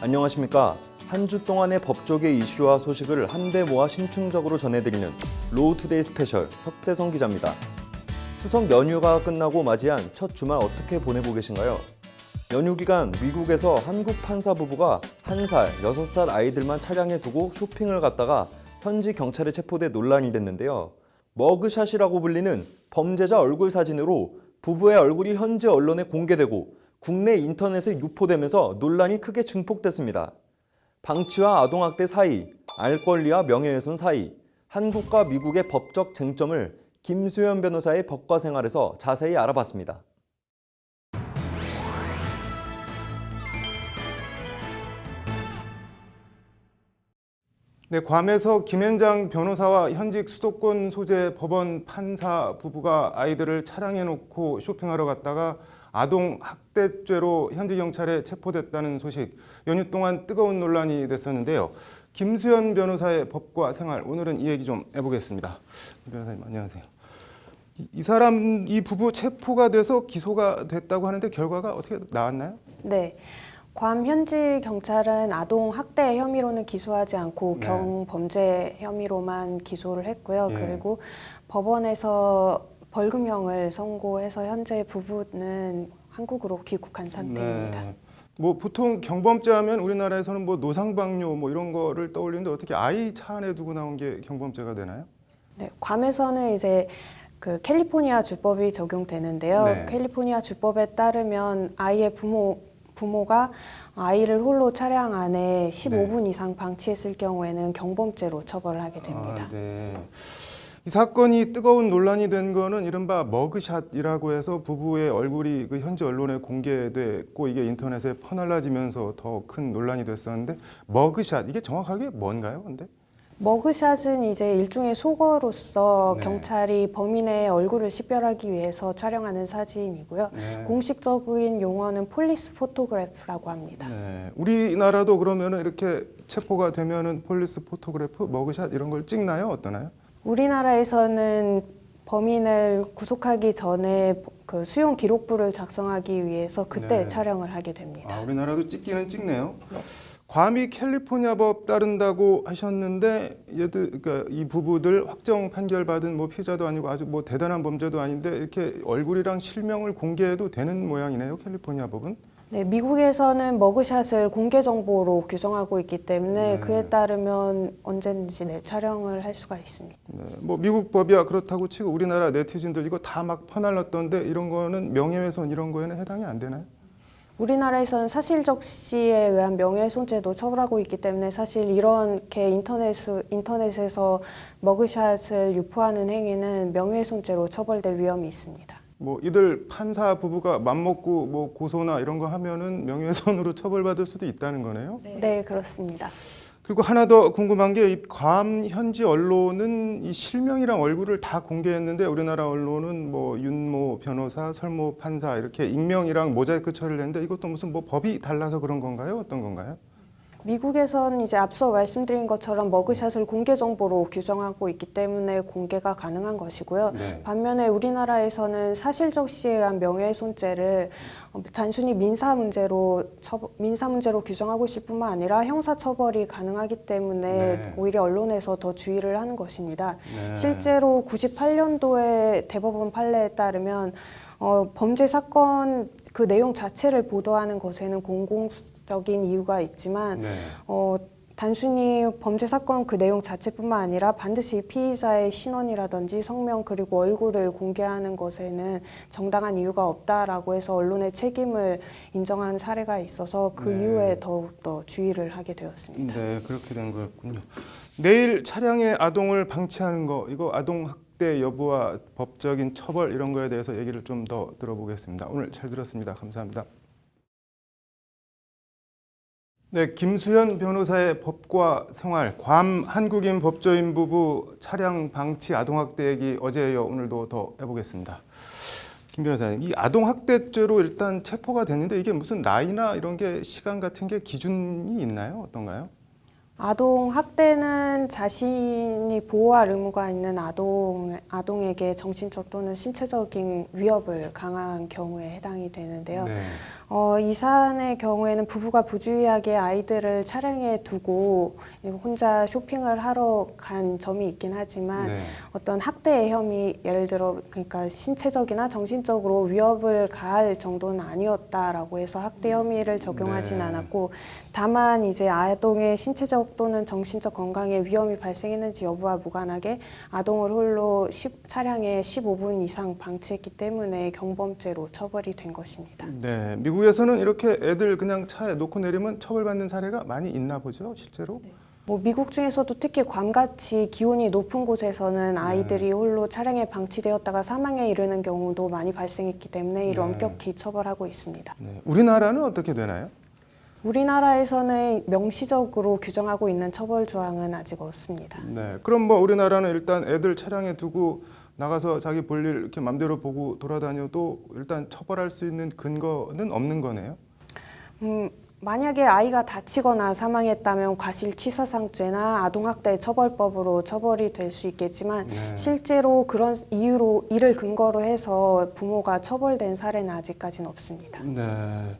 안녕하십니까. 한 주 동안의 법조계 이슈와 소식을 한데 모아 심층적으로 전해드리는 로우투데이 스페셜 석대성 기자입니다. 추석 연휴가 끝나고 맞이한 첫 주말 어떻게 보내고 계신가요? 연휴 기간 미국에서 한국 판사 부부가 1살, 6살 아이들만 차량에 두고 쇼핑을 갔다가 현지 경찰에 체포돼 논란이 됐는데요. 머그샷이라고 불리는 범죄자 얼굴 사진으로 부부의 얼굴이 현지 언론에 공개되고 국내 인터넷에 유포되면서 논란이 크게 증폭됐습니다. 방치와 아동학대 사이, 알 권리와 명예훼손 사이, 한국과 미국의 법적 쟁점을 김수현 변호사의 법과 생활에서 자세히 알아봤습니다. 네, 괌에서 김현장 변호사와 현직 수도권 소재 법원 판사 부부가 아이들을 차량에 놓고 쇼핑하러 갔다가 아동 학대죄로 현지 경찰에 체포됐다는 소식, 연휴 동안 뜨거운 논란이 됐었는데요. 김수현 변호사의 법과 생활, 오늘은 이 얘기 좀 해보겠습니다. 변호사님 안녕하세요. 이 부부 체포가 돼서 기소가 됐다고 하는데 결과가 어떻게 나왔나요? 네. 괌 현지 경찰은 아동 학대 혐의로는 기소하지 않고 네. 경범죄 혐의로만 기소를 했고요. 예. 그리고 법원에서 벌금형을 선고해서 현재 부부는 한국으로 귀국한 상태입니다. 네. 뭐 보통 경범죄 하면 우리나라에서는 뭐 노상방뇨 뭐 이런 거를 떠올리는데 어떻게 아이 차 안에 두고 나온 게 경범죄가 되나요? 네, 괌에서는 이제 그 캘리포니아 주법이 적용되는데요. 네. 캘리포니아 주법에 따르면 아이의 부모가 아이를 홀로 차량 안에 15분 이상 방치했을 경우에는 경범죄로 처벌을 하게 됩니다. 네. 이 사건이 뜨거운 논란이 된 거는 이른바 머그샷이라고 해서 부부의 얼굴이 그 현지 언론에 공개됐고 이게 인터넷에 퍼날라지면서 더 큰 논란이 됐었는데 머그샷 이게 정확하게 뭔가요? 근데? 머그샷은 이제 일종의 속어로서 네. 경찰이 범인의 얼굴을 식별하기 위해서 촬영하는 사진이고요. 네. 공식적인 용어는 폴리스 포토그래프라고 합니다. 네. 우리나라도 그러면은 이렇게 체포가 되면은 폴리스 포토그래프, 머그샷 이런 걸 찍나요? 어떠나요? 우리나라에서는 범인을 구속하기 전에 그 수용 기록부를 작성하기 위해서 그때 네. 촬영을 하게 됩니다. 아, 우리나라도 찍기는 찍네요. 네. 괌이 캘리포니아 법 따른다고 하셨는데 그러니까 이 부부들 확정 판결 받은 뭐 피해자도 아니고 아주 뭐 대단한 범죄도 아닌데 이렇게 얼굴이랑 실명을 공개해도 되는 모양이네요. 캘리포니아 법은. 네, 미국에서는 머그샷을 공개 정보로 규정하고 있기 때문에 네. 그에 따르면 언제든지 촬영을 할 수가 있습니다. 네, 뭐 미국 법이야 그렇다고 치고 우리나라 네티즌들 이거 다 막 퍼날랐던데 이런 거는 명예훼손 이런 거에는 해당이 안 되나요? 우리나라에서는 사실적시에 의한 명예훼손죄도 처벌하고 있기 때문에 사실 이렇게 인터넷에서 머그샷을 유포하는 행위는 명예훼손죄로 처벌될 위험이 있습니다. 뭐 이들 판사 부부가 맘먹고 뭐 고소나 이런 거 하면은 명예훼손으로 처벌받을 수도 있다는 거네요. 네, 그렇습니다. 그리고 하나 더 궁금한 게 이 괌 현지 언론은 이 실명이랑 얼굴을 다 공개했는데 우리나라 언론은 뭐 윤모 변호사, 설모 판사 이렇게 익명이랑 모자이크 처리를 했는데 이것도 무슨 뭐 법이 달라서 그런 건가요? 어떤 건가요? 미국에서는 이제 앞서 말씀드린 것처럼 머그샷을 공개 정보로 규정하고 있기 때문에 공개가 가능한 것이고요. 네. 반면에 우리나라에서는 사실적시에 의한 명예훼손죄를 단순히 민사 문제로 규정하고 있을 뿐만 아니라 형사 처벌이 가능하기 때문에 네. 오히려 언론에서 더 주의를 하는 것입니다. 네. 실제로 98년도에 대법원 판례에 따르면 범죄 사건 그 내용 자체를 보도하는 것에는 공공적인 이유가 있지만 네. 단순히 범죄 사건 그 내용 자체뿐만 아니라 반드시 피의자의 신원이라든지 성명 그리고 얼굴을 공개하는 것에는 정당한 이유가 없다라고 해서 언론의 책임을 인정한 사례가 있어서 그 네. 이후에 더욱더 주의를 하게 되었습니다. 네, 그렇게 된 거였군요. 내일 차량에 아동을 방치하는 거 이거 아동 학대 여부와 법적인 처벌 이런 거에 대해서 얘기를 좀 더 들어보겠습니다. 오늘 잘 들었습니다. 감사합니다. 네, 김수현 변호사의 법과 생활, 괌 한국인 법조인 부부 차량 방치 아동학대 얘기 어제 이어 오늘도 더 해보겠습니다. 김 변호사님, 이 아동학대죄로 일단 체포가 됐는데 이게 무슨 나이나 이런 게 시간 같은 게 기준이 있나요? 어떤가요? 아동 학대는 자신이 보호할 의무가 있는 아동에게 정신적 또는 신체적인 위협을 강한 경우에 해당이 되는데요. 네. 이 사안의 경우에는 부부가 부주의하게 아이들을 차량에 두고 혼자 쇼핑을 하러 간 점이 있긴 하지만 네. 어떤 학대의 혐의, 예를 들어 그러니까 신체적이나 정신적으로 위협을 가할 정도는 아니었다라고 해서 학대 혐의를 적용하진 네. 않았고, 다만 이제 아동의 신체적 또는 정신적 건강에 위험이 발생했는지 여부와 무관하게 아동을 홀로 차량에 15분 이상 방치했기 때문에 경범죄로 처벌이 된 것입니다. 네, 미국에서는 이렇게 애들 그냥 차에 놓고 내리면 처벌받는 사례가 많이 있나 보죠, 실제로? 뭐 미국 중에서도 특히 괌같이 기온이 높은 곳에서는 아이들이 홀로 차량에 방치되었다가 사망에 이르는 경우도 많이 발생했기 때문에 이를 엄격히 처벌하고 있습니다. 네. 우리나라는 어떻게 되나요? 우리나라에서는 명시적으로 규정하고 있는 처벌 조항은 아직 없습니다. 네, 그럼 뭐 우리나라는 일단 애들 차량에 두고 나가서 자기 볼일 이렇게 맘대로 보고 돌아다녀도 일단 처벌할 수 있는 근거는 없는 거네요? 만약에 아이가 다치거나 사망했다면 과실치사상죄나 아동학대 처벌법으로 처벌이 될 수 있겠지만 실제로 그런 이유로 이를 근거로 해서 부모가 처벌된 사례는 아직까지는 없습니다. 네.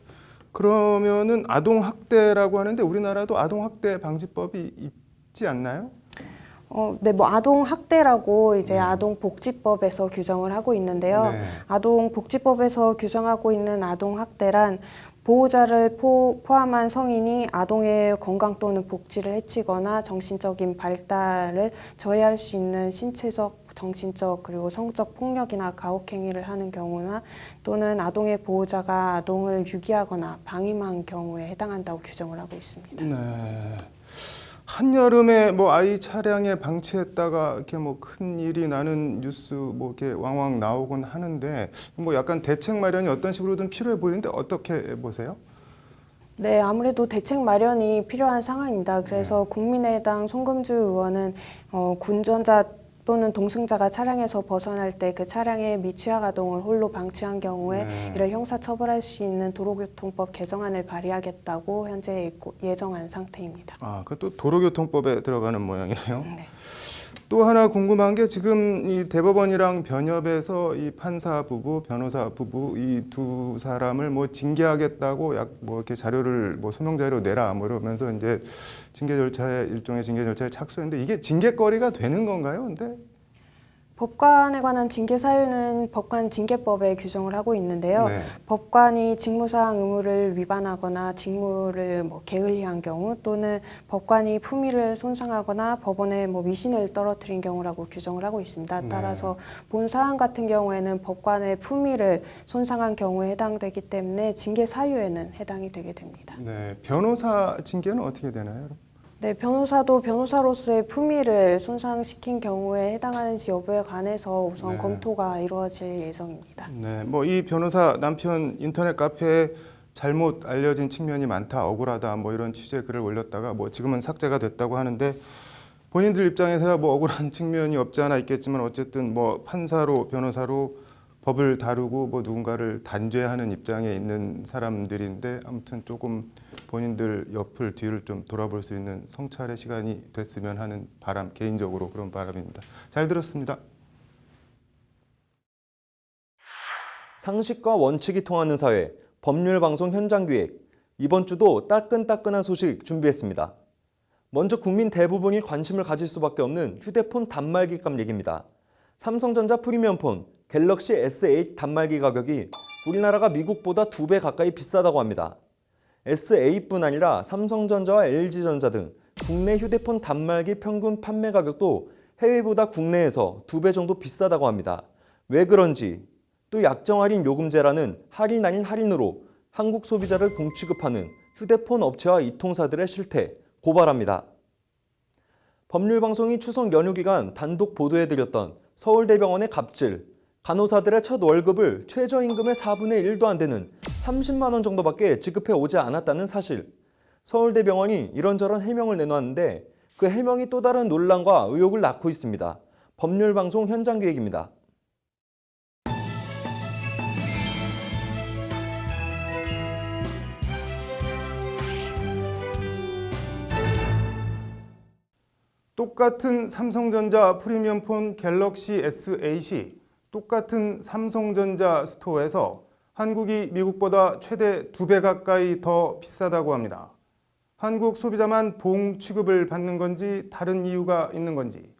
그러면은 아동학대라고 하는데 우리나라도 아동학대 방지법이 있지 않나요? 네, 뭐 아동학대라고 이제 아동복지법에서 규정을 하고 있는데요. 네. 아동복지법에서 규정하고 있는 아동학대란 보호자를 포함한 성인이 아동의 건강 또는 복지를 해치거나 정신적인 발달을 저해할 수 있는 신체적, 정신적 그리고 성적 폭력이나 가혹행위를 하는 경우나 또는 아동의 보호자가 아동을 유기하거나 방임한 경우에 해당한다고 규정을 하고 있습니다. 네. 한여름에 뭐 아이 차량에 방치했다가 이렇게 뭐 큰 일이 나는 뉴스 뭐 이렇게 왕왕 나오곤 하는데 뭐 약간 대책 마련이 어떤 식으로든 필요해 보이는데 어떻게 보세요? 네, 아무래도 대책 마련이 필요한 상황입니다. 그래서 국민의당 송금주 의원은 군전자 또는 동승자가 차량에서 벗어날 때 그 차량에 미취학 아동을 홀로 방치한 경우에 이를 형사처벌할 수 있는 도로교통법 개정안을 발의하겠다고 현재 예정한 상태입니다. 아, 그것도 도로교통법에 들어가는 모양이네요. 네. 또 하나 궁금한 게 지금 이 대법원이랑 변협에서 이 판사 부부, 변호사 부부 이 두 사람을 뭐 징계하겠다고 뭐 이렇게 자료를 뭐 소명 자료 내라 뭐 이러면서 이제 징계 절차에 일종의 징계 절차에 착수했는데 이게 징계거리가 되는 건가요? 근데 법관에 관한 징계 사유는 법관 징계법에 규정을 하고 있는데요. 네. 법관이 직무사항 의무를 위반하거나 직무를 게을리한 경우 또는 법관이 품위를 손상하거나 법원에 미신을 떨어뜨린 경우라고 규정을 하고 있습니다. 따라서 본 사안 같은 경우에는 법관의 품위를 손상한 경우에 해당되기 때문에 징계 사유에는 해당이 되게 됩니다. 네, 변호사 징계는 어떻게 되나요? 네, 변호사도 변호사로서의 품위를 손상시킨 경우에 해당하는지 여부에 관해서 우선 검토가 이루어질 예정입니다. 네, 뭐 이 변호사 남편 인터넷 카페에 잘못 알려진 측면이 많다, 억울하다, 뭐 이런 취지의 글을 올렸다가 뭐 지금은 삭제가 됐다고 하는데 본인들 입장에서야 뭐 억울한 측면이 없지 않아 있겠지만 어쨌든 뭐 판사로 변호사로 법을 다루고 뭐 누군가를 단죄하는 입장에 있는 사람들인데 아무튼 조금 본인들 옆을 뒤를 좀 돌아볼 수 있는 성찰의 시간이 됐으면 하는 바람, 개인적으로 그런 바람입니다. 잘 들었습니다. 상식과 원칙이 통하는 사회, 법률방송 현장기획. 이번 주도 따끈따끈한 소식 준비했습니다. 먼저 국민 대부분이 관심을 가질 수밖에 없는 휴대폰 단말기 값 얘기입니다. 삼성전자 프리미엄폰 갤럭시 S8 단말기 가격이 우리나라가 미국보다 2배 가까이 비싸다고 합니다. S8뿐 아니라 삼성전자와 LG전자 등 국내 휴대폰 단말기 평균 판매 가격도 해외보다 국내에서 2배 정도 비싸다고 합니다. 왜 그런지, 또 약정 할인 요금제라는 할인 아닌 할인으로 한국 소비자를 공취급하는 휴대폰 업체와 이통사들의 실태 고발합니다. 법률방송이 추석 연휴 기간 단독 보도해드렸던 서울대병원의 갑질, 간호사들의 첫 월급을 최저임금의 4분의 1도 안 되는 30만 원 정도밖에 지급해 오지 않았다는 사실. 서울대병원이 이런저런 해명을 내놓았는데 그 해명이 또 다른 논란과 의혹을 낳고 있습니다. 법률방송 현장기획입니다. 똑같은 삼성전자 프리미엄폰 갤럭시 S8이 똑같은 삼성전자 스토어에서 한국이 미국보다 최대 2배 가까이 더 비싸다고 합니다. 한국 소비자만 보험 취급을 받는 건지 다른 이유가 있는 건지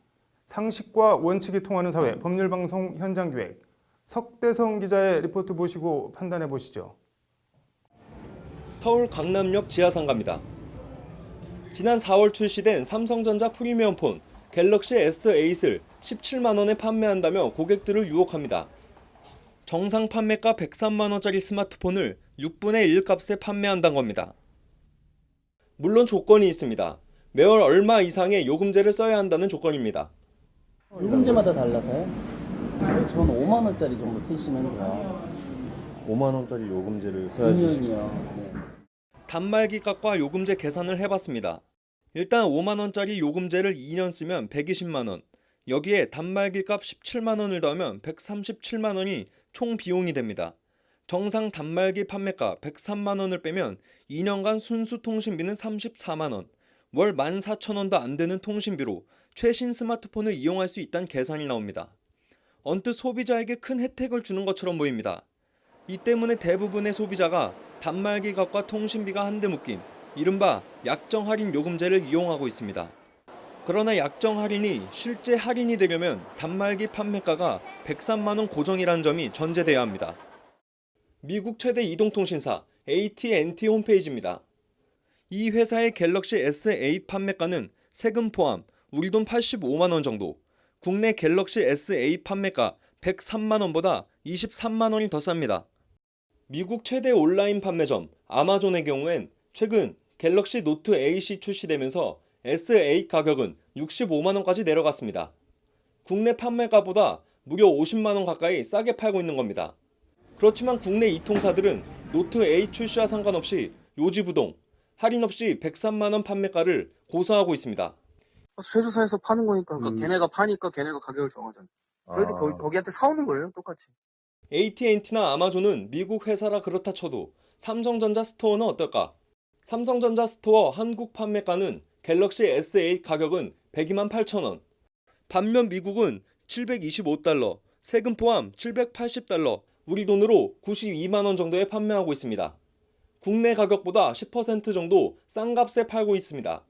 상식과 원칙이 통하는 사회 법률방송 현장기획 석대성 기자의 리포트 보시고 판단해 보시죠. 서울 강남역 지하상가입니다. 지난 4월 출시된 삼성전자 프리미엄폰 갤럭시 S8을 17만 원에 판매한다며 고객들을 유혹합니다. 정상 판매가 103만 원짜리 스마트폰을 6분의 1 값에 판매한다는 겁니다. 물론 조건이 있습니다. 매월 얼마 이상의 요금제를 써야 한다는 조건입니다. 요금제마다 달라서요. 저는 5만 원짜리 정도 쓰시면 돼요. 5만 원짜리 요금제를 2년이요. 네. 단말기 값과 요금제 계산을 해봤습니다. 일단 5만 원짜리 요금제를 2년 쓰면 120만 원, 여기에 단말기 값 17만 원을 더하면 137만 원이 총 비용이 됩니다. 정상 단말기 판매가 103만 원을 빼면 2년간 순수 통신비는 34만 원, 월 14,000원도 안 되는 통신비로 최신 스마트폰을 이용할 수 있다는 계산이 나옵니다. 언뜻 소비자에게 큰 혜택을 주는 것처럼 보입니다. 이 때문에 대부분의 소비자가 단말기 값과 통신비가 한데 묶인 이른바 약정 할인 요금제를 이용하고 있습니다. 그러나 약정 할인이 실제 할인이 되려면 단말기 판매가가 103만 원 고정이라는 점이 전제돼야 합니다. 미국 최대 이동통신사 AT&T 홈페이지입니다. 이 회사의 갤럭시 S8 판매가는 세금 포함 우리 돈 85만 원 정도, 국내 갤럭시 S8 판매가 103만 원보다 23만 원이 더 쌉니다. 미국 최대 온라인 판매점 아마존의 경우엔 최근 갤럭시 노트 8이 출시되면서 S8 가격은 65만 원까지 내려갔습니다. 국내 판매가보다 무려 50만 원 가까이 싸게 팔고 있는 겁니다. 그렇지만 국내 이통사들은 노트 8 출시와 상관없이 요지부동, 할인 없이 103만 원 판매가를 고수하고 있습니다. 제조사에서 파는 거니까 걔네가 파니까 걔네가 가격을 정하잖아. 저희도 거기한테 사오는 거예요, 똑같이. AT&T나 아마존은 미국 회사라 그렇다 쳐도 삼성전자 스토어는 어떨까? 삼성전자 스토어 한국 판매가는 갤럭시 S8 가격은 102만 8천 원. 반면 미국은 725달러, 세금 포함 780달러, 우리 돈으로 92만 원 정도에 판매하고 있습니다. 국내 가격보다 10% 정도 싼 값에 팔고 있습니다.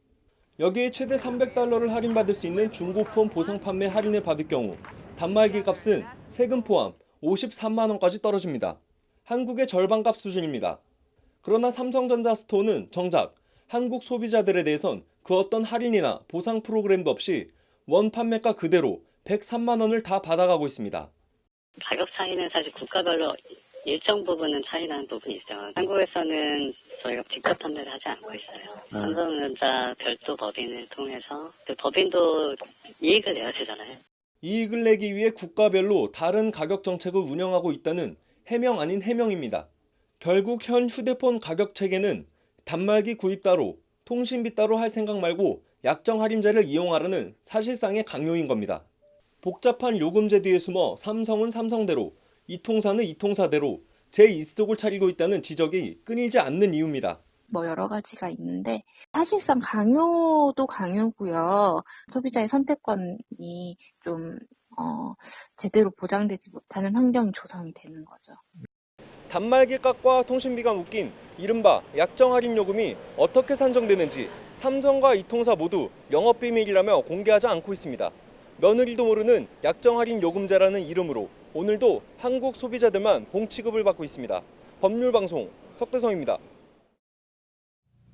여기에 최대 300달러를 할인받을 수 있는 중고폰 보상 판매 할인을 받을 경우 단말기 값은 세금 포함 53만 원까지 떨어집니다. 한국의 절반값 수준입니다. 그러나 삼성전자 스토어는 정작 한국 소비자들에 대해선 그 어떤 할인이나 보상 프로그램도 없이 원 판매가 그대로 103만 원을 다 받아가고 있습니다. 가격 차이는 사실 국가별로 일정 부분은 차이 나는 부분이 있어요. 한국에서는 저희가 직접 판매를 하지 않고 있어요. 삼성전자 별도 법인을 통해서 그 법인도 이익을 내야 되잖아요. 이익을 내기 위해 국가별로 다른 가격 정책을 운영하고 있다는 해명 아닌 해명입니다. 결국 현 휴대폰 가격 체계는 단말기 구입 따로, 통신비 따로 할 생각 말고 약정 할인제를 이용하라는 사실상의 강요인 겁니다. 복잡한 요금제 뒤에 숨어 삼성은 삼성대로, 이통사는 이통사대로 제 입속을 차리고 있다는 지적이 끊이지 않는 이유입니다. 여러 가지가 있는데 사실상 강요도 강요고요. 소비자의 선택권이 좀 제대로 보장되지 못하는 환경이 조성이 되는 거죠. 단말기 값과 통신비가 묶인 이른바 약정 할인 요금이 어떻게 산정되는지 삼성과 이통사 모두 영업비밀이라며 공개하지 않고 있습니다. 며느리도 모르는 약정 할인 요금제라는 이름으로 오늘도 한국 소비자들만 봉취급을 받고 있습니다. 법률방송 석대성입니다.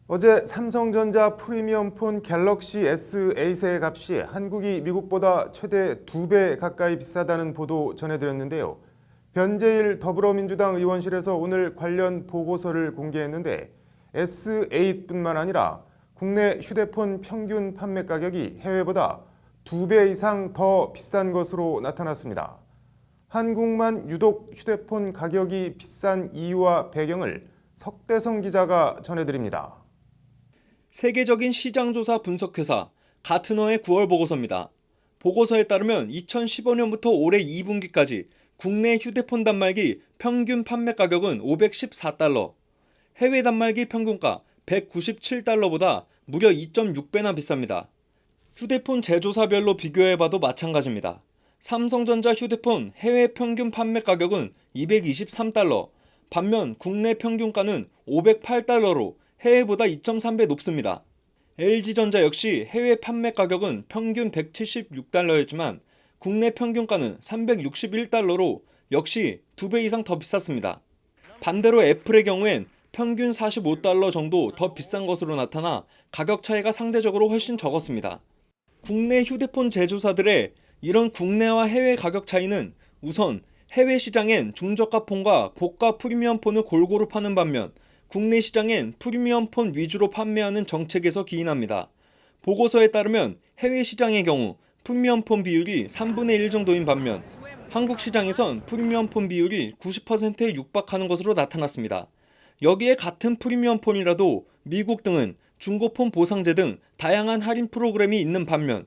어제 삼성전자 프리미엄폰 갤럭시 S8의 값이 한국이 미국보다 최대 2배 가까이 비싸다는 보도 전해드렸는데요. 변재일 더불어민주당 의원실에서 오늘 관련 보고서를 공개했는데 S8뿐만 아니라 국내 휴대폰 평균 판매 가격이 해외보다 2배 이상 더 비싼 것으로 나타났습니다. 한국만 유독 휴대폰 가격이 비싼 이유와 배경을 석대성 기자가 전해드립니다. 세계적인 시장조사 분석회사 가트너의 9월 보고서입니다. 보고서에 따르면 2015년부터 올해 2분기까지 국내 휴대폰 단말기 평균 판매 가격은 514달러, 해외 단말기 평균가 197달러보다 무려 2.6배나 비쌉니다. 휴대폰 제조사별로 비교해봐도 마찬가지입니다. 삼성전자 휴대폰 해외 평균 판매 가격은 223달러, 반면 국내 평균가는 508달러로 해외보다 2.3배 높습니다. LG전자 역시 해외 판매 가격은 평균 176달러였지만 국내 평균가는 361달러로 역시 2배 이상 더 비쌌습니다. 반대로 애플의 경우엔 평균 45달러 정도 더 비싼 것으로 나타나 가격 차이가 상대적으로 훨씬 적었습니다. 국내 휴대폰 제조사들의 이런 국내와 해외 가격 차이는 우선 해외 시장엔 중저가 폰과 고가 프리미엄 폰을 골고루 파는 반면 국내 시장엔 프리미엄 폰 위주로 판매하는 정책에서 기인합니다. 보고서에 따르면 해외 시장의 경우 프리미엄 폰 비율이 3분의 1 정도인 반면 한국 시장에선 프리미엄 폰 비율이 90%에 육박하는 것으로 나타났습니다. 여기에 같은 프리미엄 폰이라도 미국 등은 중고폰 보상제 등 다양한 할인 프로그램이 있는 반면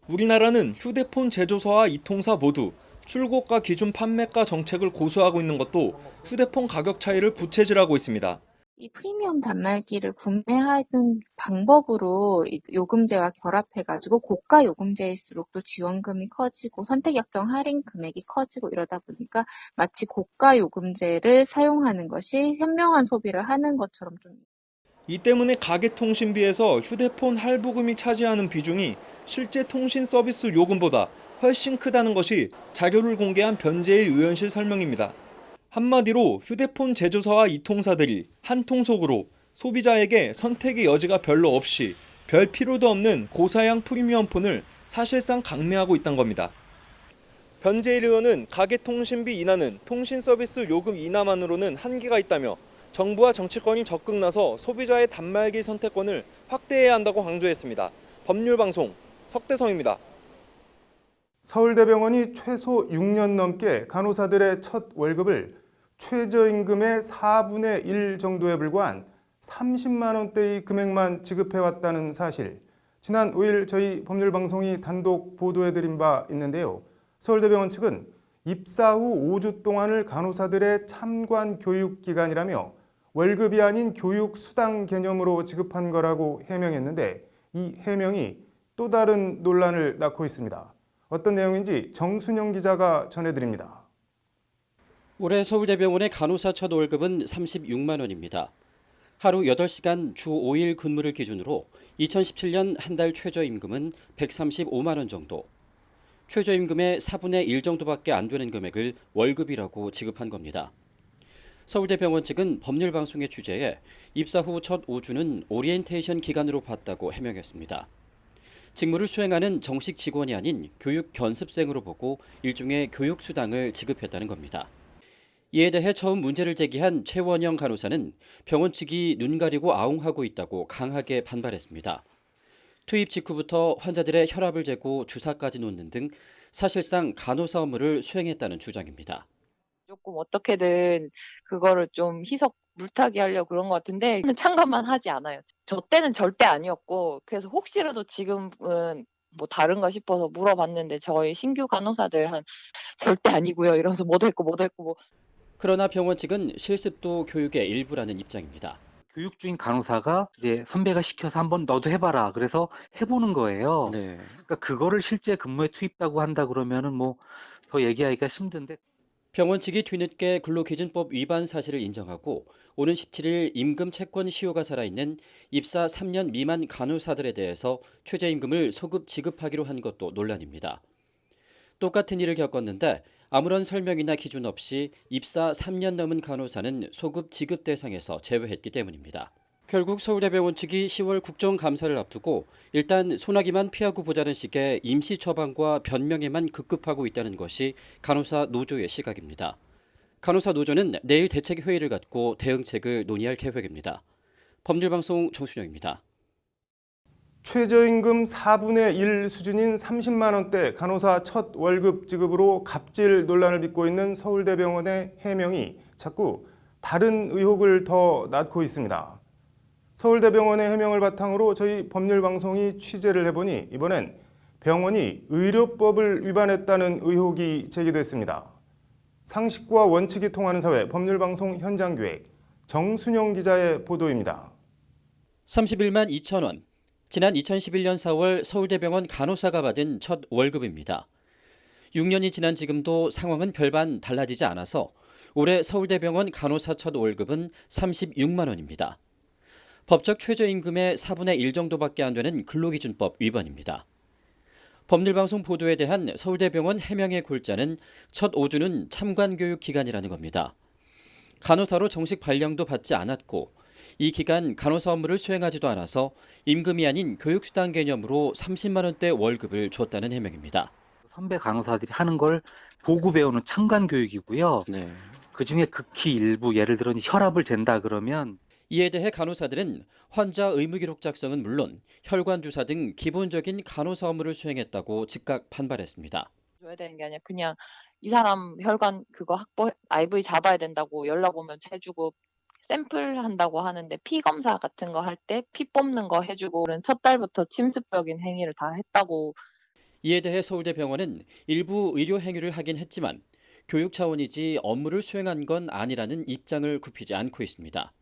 우리나라는 휴대폰 제조사와 이통사 모두 출고가 기준 판매가 정책을 고수하고 있는 것도 휴대폰 가격 차이를 부채질하고 있습니다. 이 프리미엄 단말기를 구매하는 방법으로 요금제와 결합해가지고 고가 요금제일수록 또 지원금이 커지고 선택 약정 할인 금액이 커지고 이러다 보니까 마치 고가 요금제를 사용하는 것이 현명한 소비를 하는 것처럼 좀. 이 때문에 가계통신비에서 휴대폰 할부금이 차지하는 비중이 실제 통신 서비스 요금보다 훨씬 크다는 것이 자료를 공개한 변재일 의원실 설명입니다. 한마디로 휴대폰 제조사와 이통사들이 한 통속으로 소비자에게 선택의 여지가 별로 없이 별 필요도 없는 고사양 프리미엄 폰을 사실상 강매하고 있다는 겁니다. 변재일 의원은 가계통신비 인하는 통신 서비스 요금 인하만으로는 한계가 있다며 정부와 정치권이 적극 나서 소비자의 단말기 선택권을 확대해야 한다고 강조했습니다. 법률방송 석대성입니다. 서울대병원이 최소 6년 넘게 간호사들의 첫 월급을 최저임금의 4분의 1 정도에 불과한 30만 원대의 금액만 지급해왔다는 사실, 지난 5일 저희 법률방송이 단독 보도해드린 바 있는데요. 서울대병원 측은 입사 후 5주 동안을 간호사들의 참관 교육 기간이라며 월급이 아닌 교육 수당 개념으로 지급한 거라고 해명했는데 이 해명이 또 다른 논란을 낳고 있습니다. 어떤 내용인지 정순영 기자가 전해드립니다. 올해 서울대병원의 간호사 첫 월급은 36만 원입니다. 하루 8시간 주 5일 근무를 기준으로 2017년 한 달 최저임금은 135만 원 정도. 최저임금의 4분의 1 정도밖에 안 되는 금액을 월급이라고 지급한 겁니다. 서울대병원 측은 법률방송의 취재에 입사 후 첫 5주는 오리엔테이션 기간으로 봤다고 해명했습니다. 직무를 수행하는 정식 직원이 아닌 교육 견습생으로 보고 일종의 교육수당을 지급했다는 겁니다. 이에 대해 처음 문제를 제기한 최원영 간호사는 병원 측이 눈 가리고 아웅하고 있다고 강하게 반발했습니다. 투입 직후부터 환자들의 혈압을 재고 주사까지 놓는 등 사실상 간호사 업무를 수행했다는 주장입니다. 조금 어떻게든 그거를 좀 희석 물타기 하려고 그런 것 같은데 참관만 하지 않아요. 저 때는 절대 아니었고 그래서 혹시라도 지금은 뭐 다른가 싶어서 물어봤는데 저희 신규 간호사들 한 절대 아니고요 이러면서 뭐도 했고 뭐. 그러나 병원 측은 실습도 교육의 일부라는 입장입니다. 교육 중인 간호사가 이제 선배가 시켜서 한번 너도 해봐라. 그래서 해보는 거예요. 네. 그러니까 그거를 실제 근무에 투입다고 한다 그러면은 뭐 더 얘기하기가 힘든데. 병원 측이 뒤늦게 근로기준법 위반 사실을 인정하고 오는 17일 임금 채권 시효가 살아있는 입사 3년 미만 간호사들에 대해서 최저임금을 소급 지급하기로 한 것도 논란입니다. 똑같은 일을 겪었는데 아무런 설명이나 기준 없이 입사 3년 넘은 간호사는 소급 지급 대상에서 제외했기 때문입니다. 결국 서울대병원 측이 10월 국정감사를 앞두고 일단 소나기만 피하고 보자는 식의 임시 처방과 변명에만 급급하고 있다는 것이 간호사 노조의 시각입니다. 간호사 노조는 내일 대책회의를 갖고 대응책을 논의할 계획입니다. 법률방송 정순영입니다. 최저임금 4분의 1 수준인 30만 원대 간호사 첫 월급 지급으로 갑질 논란을 빚고 있는 서울대병원의 해명이 자꾸 다른 의혹을 더 낳고 있습니다. 서울대병원의 해명을 바탕으로 저희 법률방송이 취재를 해보니 이번엔 병원이 의료법을 위반했다는 의혹이 제기됐습니다. 상식과 원칙이 통하는 사회 법률방송 현장기획 정순영 기자의 보도입니다. 31만 2천 원. 지난 2011년 4월 서울대병원 간호사가 받은 첫 월급입니다. 6년이 지난 지금도 상황은 별반 달라지지 않아서 올해 서울대병원 간호사 첫 월급은 36만 원입니다. 법적 최저임금의 4분의 1 정도밖에 안 되는 근로기준법 위반입니다. 법률방송 보도에 대한 서울대병원 해명의 골자는 첫 5주는 참관교육 기간이라는 겁니다. 간호사로 정식 발령도 받지 않았고 이 기간 간호사 업무를 수행하지도 않아서 임금이 아닌 교육수당 개념으로 30만 원대 월급을 줬다는 해명입니다. 선배 간호사들이 하는 걸 보고 배우는 참관교육이고요. 네. 그중에 극히 일부 예를 들어 혈압을 잰다 그러면 이에 대해 간호사들은 환자 의무기록 작성은 물론 혈관 주사 등 기본적인 간호사 업무를 수행했다고 즉각 반발했습니다. 줘야 되는 게 아니라 그냥 이 사람 혈관 그거 IV 잡아야 된다고 연락 오면 해주고 샘플 한다고 하는데 피 검사 같은 거 할 때 피 뽑는 거 해주고 첫 달부터 침습적인 행위를 다 했다고. 이에 대해 서울대병원은 일부 의료 행위를 하긴 했지만 교육 차원이지 업무를 수행한 건 아니라는 입장을 굽히지 않고 있습니다.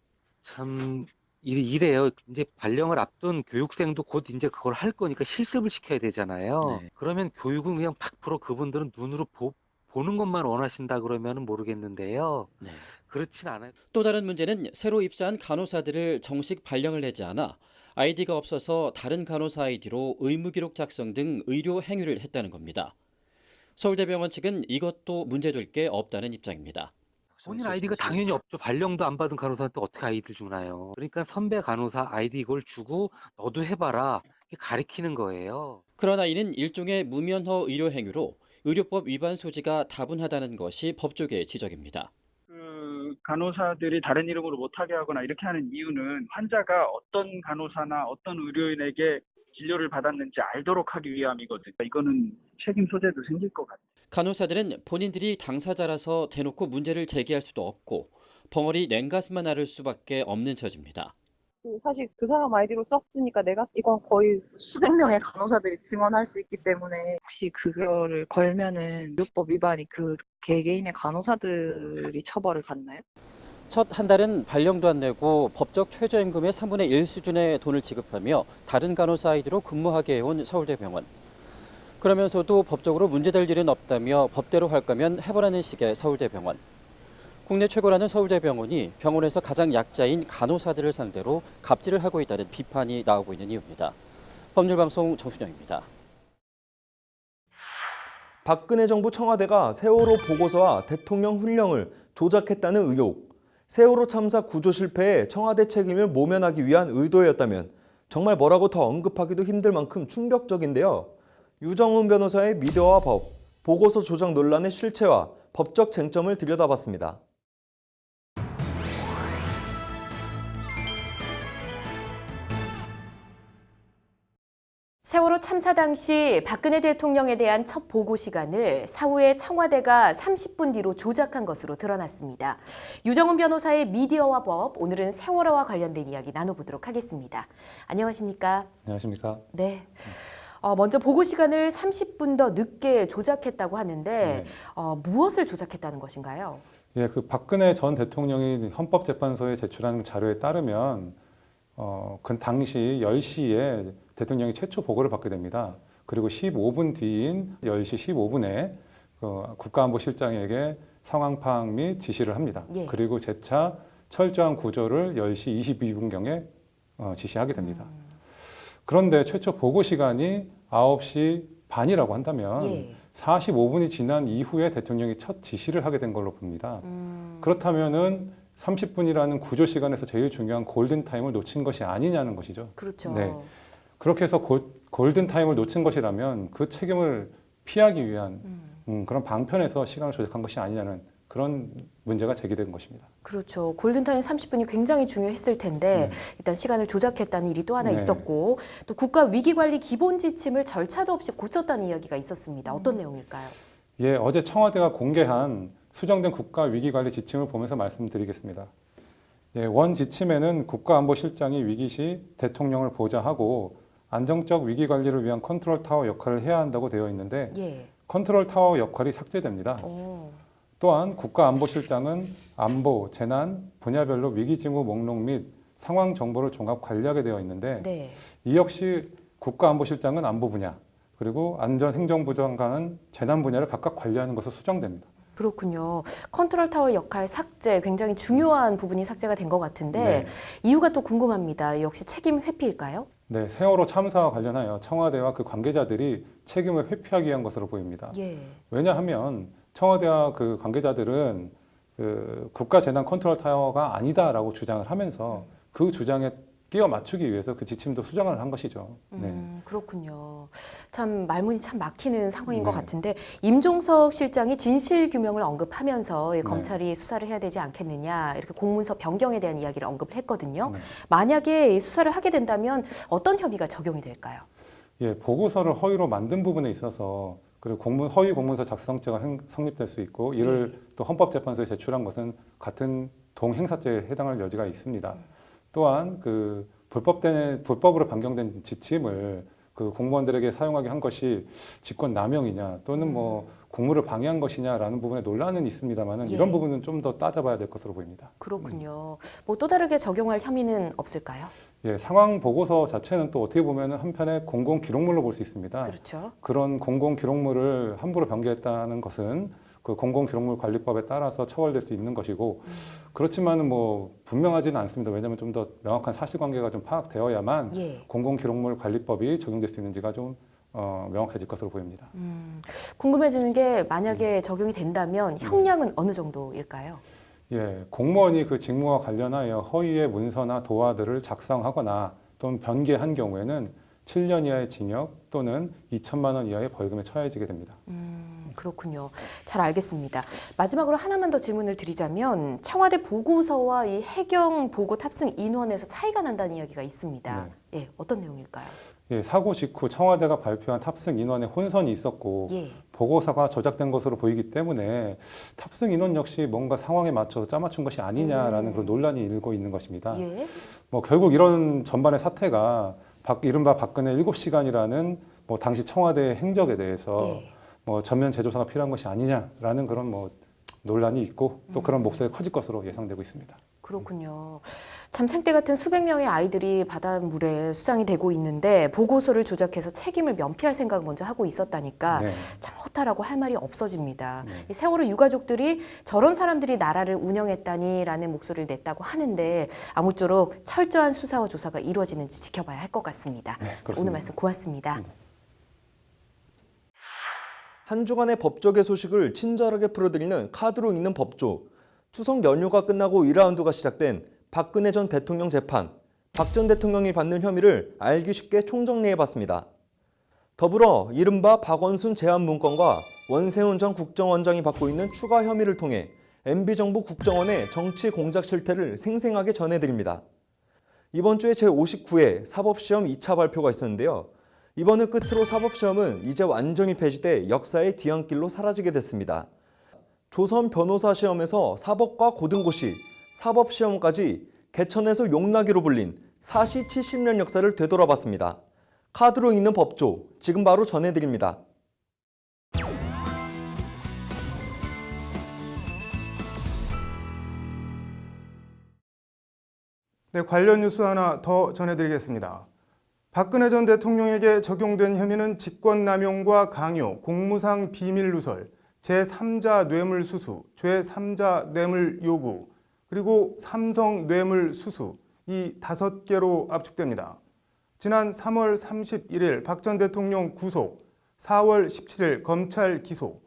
참 이래요. 이제 발령을 앞둔 교육생도 곧 이제 그걸 할 거니까 실습을 시켜야 되잖아요. 네. 그러면 교육은 그냥 100% 그분들은 눈으로 보는 것만 원하신다 그러면 모르겠는데요. 네. 그렇진 않아요. 또 다른 문제는 새로 입사한 간호사들을 정식 발령을 내지 않아 아이디가 없어서 다른 간호사 아이디로 의무기록 작성 등 의료 행위를 했다는 겁니다. 서울대병원 측은 이것도 문제될 게 없다는 입장입니다. 본인 아이디가 당연히 없죠. 발령도 안 받은 간호사한테 어떻게 아이디를 주나요? 그러니까 선배 간호사 아이디 이걸 주고 너도 해봐라 이렇게 가리키는 거예요. 그러나 이는 일종의 무면허 의료 행위로 의료법 위반 소지가 다분하다는 것이 법조계의 지적입니다. 간호사들이 다른 이름으로 못하게 하거나 이렇게 하는 이유는 환자가 어떤 간호사나 어떤 의료인에게 진료를 받았는지 알도록 하기 위함이거든요. 이거는 책임 소재도 생길 것 같아요. 간호사들은 본인들이 당사자라서 대놓고 문제를 제기할 수도 없고 벙어리 냉가슴만 앓을 수밖에 없는 처지입니다. 사실 그 사람 아이디로 썼으니까 이건 거의 수백 명의 간호사들이 증언할 수 있기 때문에 혹시 그거를 걸면은 의료법 위반이 그 개개인의 간호사들이 처벌을 받나요? 첫 한 달은 발령도 안 내고 법적 최저임금의 3분의 1 수준의 돈을 지급하며 다른 간호사 아이디로 근무하게 해온 서울대병원. 그러면서도 법적으로 문제될 일은 없다며 법대로 할 거면 해보라는 식의 서울대병원. 국내 최고라는 서울대병원이 병원에서 가장 약자인 간호사들을 상대로 갑질을 하고 있다는 비판이 나오고 있는 이유입니다. 법률방송 정순영입니다. 박근혜 정부 청와대가 세월호 보고서와 대통령 훈령을 조작했다는 의혹. 세월호 참사 구조 실패에 청와대 책임을 모면하기 위한 의도였다면 정말 뭐라고 더 언급하기도 힘들 만큼 충격적인데요. 유정훈 변호사의 미디어와 법, 보고서 조작 논란의 실체와 법적 쟁점을 들여다봤습니다. 세월호 참사 당시 박근혜 대통령에 대한 첫 보고 시간을 사후에 청와대가 30분 뒤로 조작한 것으로 드러났습니다. 유정훈 변호사의 미디어와 법, 오늘은 세월호와 관련된 이야기 나눠보도록 하겠습니다. 안녕하십니까? 안녕하십니까? 네. 먼저 보고 시간을 30분 더 늦게 조작했다고 하는데 무엇을 조작했다는 것인가요? 예, 그 박근혜 전 대통령이 헌법재판소에 제출한 자료에 따르면 그 당시 10시에 대통령이 최초 보고를 받게 됩니다. 그리고 15분 뒤인 10시 15분에 국가안보실장에게 상황 파악 및 지시를 합니다. 예. 그리고 재차 철저한 구조를 10시 22분경에 지시하게 됩니다. 그런데 최초 보고 시간이 9시 반이라고 한다면 예. 45분이 지난 이후에 대통령이 첫 지시를 하게 된 걸로 봅니다. 그렇다면은 30분이라는 구조 시간에서 제일 중요한 골든타임을 놓친 것이 아니냐는 것이죠. 그렇죠. 네. 그렇게 해서 골든타임을 놓친 것이라면 그 책임을 피하기 위한 그런 방편에서 시간을 조작한 것이 아니냐는 그런 문제가 제기된 것입니다. 그렇죠. 골든타임 30분이 굉장히 중요했을 텐데 일단 시간을 조작했다는 일이 또 하나 있었고 또 국가위기관리 기본 지침을 절차도 없이 고쳤다는 이야기가 있었습니다. 어떤 내용일까요? 예, 어제 청와대가 공개한 수정된 국가위기관리 지침을 보면서 말씀드리겠습니다. 예, 원 지침에는 국가안보실장이 위기 시 대통령을 보좌하고 안정적 위기관리를 위한 컨트롤타워 역할을 해야 한다고 되어 있는데 컨트롤타워 역할이 삭제됩니다. 또한 국가안보실장은 안보, 재난, 분야별로 위기징후 목록 및 상황 정보를 종합 관리하게 되어 있는데 이 역시 국가안보실장은 안보 분야, 그리고 안전행정부 장관은 재난 분야를 각각 관리하는 것으로 수정됩니다. 그렇군요. 컨트롤 타워 역할 삭제 굉장히 중요한 부분이 삭제가 된 것 같은데 네. 이유가 또 궁금합니다. 역시 책임 회피일까요? 네, 세월호 참사와 관련하여 청와대와 그 관계자들이 책임을 회피하기 위한 것으로 보입니다. 예. 왜냐하면 청와대와 그 관계자들은 그 국가재난 컨트롤 타워가 아니다라고 주장을 하면서 그 주장에 끼워 맞추기 위해서 그 지침도 수정을 한 것이죠. 네. 그렇군요. 참 말문이 참 막히는 상황인 것 네. 같은데 임종석 실장이 진실 규명을 언급하면서 네. 검찰이 수사를 해야 되지 않겠느냐 이렇게 공문서 변경에 대한 이야기를 언급을 했거든요. 네. 만약에 이 수사를 하게 된다면 어떤 혐의가 적용이 될까요? 예, 보고서를 허위로 만든 부분에 있어서 그리고 허위 공문서 작성죄가 성립될 수 있고 이를 또 헌법재판소에 제출한 것은 같은 동행사죄에 해당할 여지가 있습니다. 또한 그 불법으로 변경된 지침을 그 공무원들에게 사용하게 한 것이 직권 남용이냐 또는 뭐 공무를 방해한 것이냐라는 부분에 논란은 있습니다만은 예. 이런 부분은 좀 더 따져봐야 될 것으로 보입니다. 그렇군요. 뭐 또 다르게 적용할 혐의는 없을까요? 예, 상황 보고서 자체는 또 어떻게 보면 한편의 공공 기록물로 볼 수 있습니다. 그렇죠. 그런 공공 기록물을 함부로 변경했다는 것은 그 공공 기록물 관리법에 따라서 처벌될 수 있는 것이고 그렇지만은 뭐 분명하지는 않습니다. 왜냐하면 좀 더 명확한 사실관계가 좀 파악되어야만 예. 공공 기록물 관리법이 적용될 수 있는지가 좀 명확해질 것으로 보입니다. 궁금해지는 게 만약에 적용이 된다면 형량은 어느 정도일까요? 예, 공무원이 그 직무와 관련하여 허위의 문서나 도화들을 작성하거나 또는 변개한 경우에는 7년 이하의 징역 또는 2천만 원 이하의 벌금에 처해지게 됩니다. 그렇군요. 잘 알겠습니다. 마지막으로 하나만 더 질문을 드리자면 청와대 보고서와 이 해경 보고 탑승 인원에서 차이가 난다는 이야기가 있습니다. 예, 어떤 내용일까요? 예, 사고 직후 청와대가 발표한 탑승 인원에 혼선이 있었고 예. 보고서가 조작된 것으로 보이기 때문에 탑승 인원 역시 뭔가 상황에 맞춰서 짜맞춘 것이 아니냐라는 그런 논란이 일고 있는 것입니다. 예. 뭐 결국 이런 전반의 사태가 이른바 박근혜 7시간이라는 뭐 당시 청와대의 행적에 대해서 예. 뭐 전면 재조사가 필요한 것이 아니냐라는 그런 뭐 논란이 있고 또 그런 목소리가 커질 것으로 예상되고 있습니다. 그렇군요. 참 생때 같은 수백 명의 아이들이 바닷물에 수장이 되고 있는데 보고서를 조작해서 책임을 면피할 생각을 먼저 하고 있었다니까 네. 참 허탈하고 할 말이 없어집니다. 이 세월호 유가족들이 저런 사람들이 나라를 운영했다니라는 목소리를 냈다고 하는데 아무쪼록 철저한 수사와 조사가 이루어지는지 지켜봐야 할 것 같습니다. 오늘 말씀 고맙습니다. 한 주간의 법조계 소식을 친절하게 풀어드리는 카드로 읽는 법조. 추석 연휴가 끝나고 2라운드가 시작된 박근혜 전 대통령 재판. 박 전 대통령이 받는 혐의를 알기 쉽게 총정리해봤습니다. 더불어 이른바 박원순 제안 문건과 원세훈 전 국정원장이 받고 있는 추가 혐의를 통해 MB정부 국정원의 정치 공작 실태를 생생하게 전해드립니다. 이번 주에 제59회 사법시험 2차 발표가 있었는데요. 이번을 끝으로 사법시험은 이제 완전히 폐지돼 역사의 뒤안길로 사라지게 됐습니다. 조선 변호사 시험에서 사법과 고등고시, 사법시험까지 개천에서 용나기로 불린 사시 70년 역사를 되돌아봤습니다. 카드로 읽는 법조, 지금 바로 전해드립니다. 네, 관련 뉴스 하나 더 전해드리겠습니다. 박근혜 전 대통령에게 적용된 혐의는 직권남용과 강요, 공무상 비밀 누설, 제3자 뇌물 수수, 제3자 뇌물 요구, 그리고 삼성 뇌물 수수 이 5개로 압축됩니다. 지난 3월 31일 박 전 대통령 구속, 4월 17일 검찰 기소,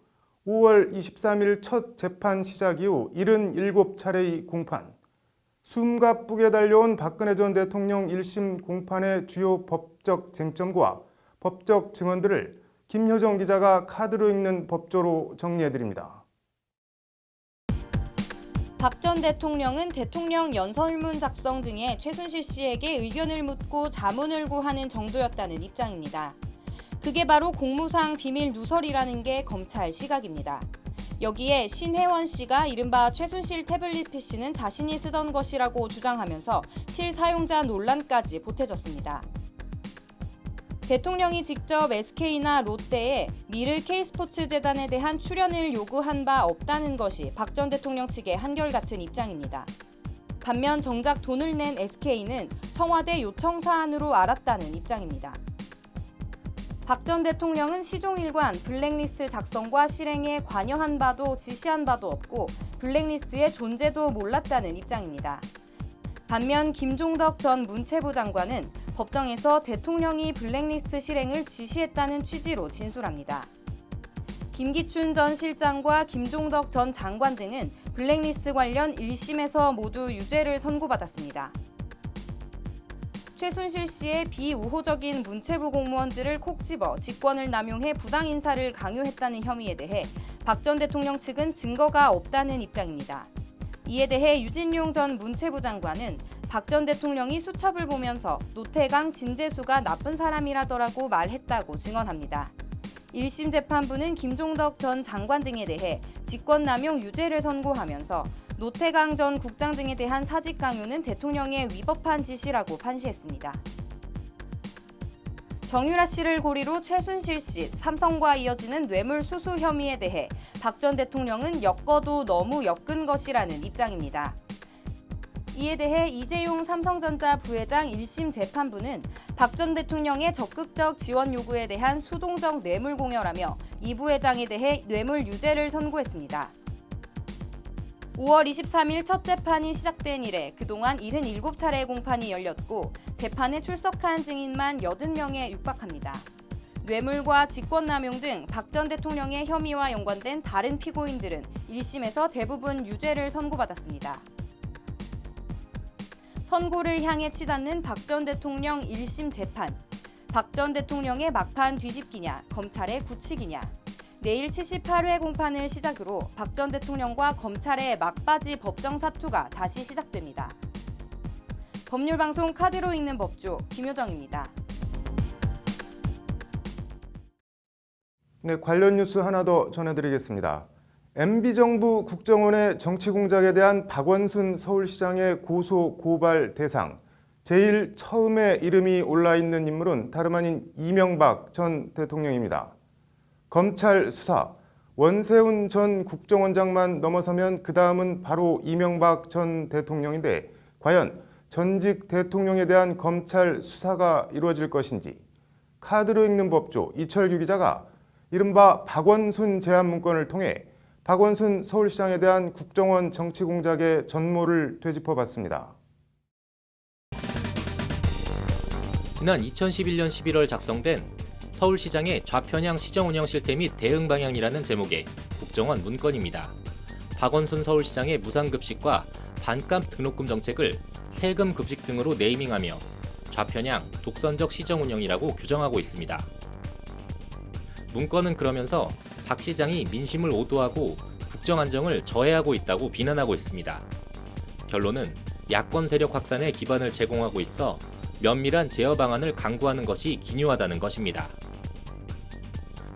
5월 23일 첫 재판 시작 이후 77차례의 공판, 숨가쁘게 달려온 박근혜 전 대통령 1심 공판의 주요 법적 쟁점과 법적 증언들을 김효정 기자가 카드로 읽는 법조로 정리해드립니다. 박 전 대통령은 대통령 연설문 작성 등에 최순실 씨에게 의견을 묻고 자문을 구하는 정도였다는 입장입니다. 그게 바로 공무상 비밀 누설이라는 게 검찰 시각입니다. 여기에 신혜원 씨가 이른바 최순실 태블릿 PC는 자신이 쓰던 것이라고 주장하면서 실사용자 논란까지 보태졌습니다. 대통령이 직접 SK나 롯데에 미르 K스포츠재단에 대한 출연을 요구한 바 없다는 것이 박 전 대통령 측의 한결같은 입장입니다. 반면 정작 돈을 낸 SK는 청와대 요청 사안으로 알았다는 입장입니다. 박 전 대통령은 시종일관 블랙리스트 작성과 실행에 관여한 바도 지시한 바도 없고 블랙리스트의 존재도 몰랐다는 입장입니다. 반면 김종덕 전 문체부 장관은 법정에서 대통령이 블랙리스트 실행을 지시했다는 취지로 진술합니다. 김기춘 전 실장과 김종덕 전 장관 등은 블랙리스트 관련 1심에서 모두 유죄를 선고받았습니다. 최순실 씨의 비우호적인 문체부 공무원들을 콕 집어 직권을 남용해 부당 인사를 강요했다는 혐의에 대해 박 전 대통령 측은 증거가 없다는 입장입니다. 이에 대해 유진룡 전 문체부 장관은 박 전 대통령이 수첩을 보면서 노태강, 진재수가 나쁜 사람이라더라고 말했다고 증언합니다. 1심 재판부는 김종덕 전 장관 등에 대해 직권남용 유죄를 선고하면서 노태강 전 국장 등에 대한 사직 강요는 대통령의 위법한 지시라고 판시했습니다. 정유라 씨를 고리로 최순실 씨, 삼성과 이어지는 뇌물 수수 혐의에 대해 박 전 대통령은 엮어도 너무 엮은 것이라는 입장입니다. 이에 대해 이재용 삼성전자 부회장 1심 재판부는 박 전 대통령의 적극적 지원 요구에 대한 수동적 뇌물 공여라며 이 부회장에 대해 뇌물 유죄를 선고했습니다. 5월 23일 첫 재판이 시작된 이래 그동안 77차례 공판이 열렸고 재판에 출석한 증인만 80명에 육박합니다. 뇌물과 직권남용 등 박 전 대통령의 혐의와 연관된 다른 피고인들은 1심에서 대부분 유죄를 선고받았습니다. 선고를 향해 치닫는 박 전 대통령 1심 재판. 박 전 대통령의 막판 뒤집기냐, 검찰의 굳히기냐. 내일 78회 공판을 시작으로 박 전 대통령과 검찰의 막바지 법정 사투가 다시 시작됩니다. 법률방송 카드로 읽는 법조 김효정입니다. 네, 관련 뉴스 하나 더 전해드리겠습니다. MB정부 국정원의 정치 공작에 대한 박원순 서울시장의 고소 고발 대상. 제일 처음에 이름이 올라있는 인물은 다름 아닌 이명박 전 대통령입니다. 검찰 수사, 원세훈 전 국정원장만 넘어서면 그 다음은 바로 이명박 전 대통령인데 과연 전직 대통령에 대한 검찰 수사가 이루어질 것인지 카드로 읽는 법조 이철규 기자가 이른바 박원순 제안 문건을 통해 박원순 서울시장에 대한 국정원 정치 공작의 전모를 되짚어봤습니다. 지난 2011년 11월 작성된 서울시장의 좌편향 시정운영 실태 및 대응 방향이라는 제목의 국정원 문건입니다. 박원순 서울시장의 무상급식과 반값 등록금 정책을 세금 급식 등으로 네이밍하며 좌편향, 독선적 시정운영이라고 규정하고 있습니다. 문건은 그러면서 박 시장이 민심을 오도하고 국정안정을 저해하고 있다고 비난하고 있습니다. 결론은 야권 세력 확산에 기반을 제공하고 있어 면밀한 제어 방안을 강구하는 것이 기묘하다는 것입니다.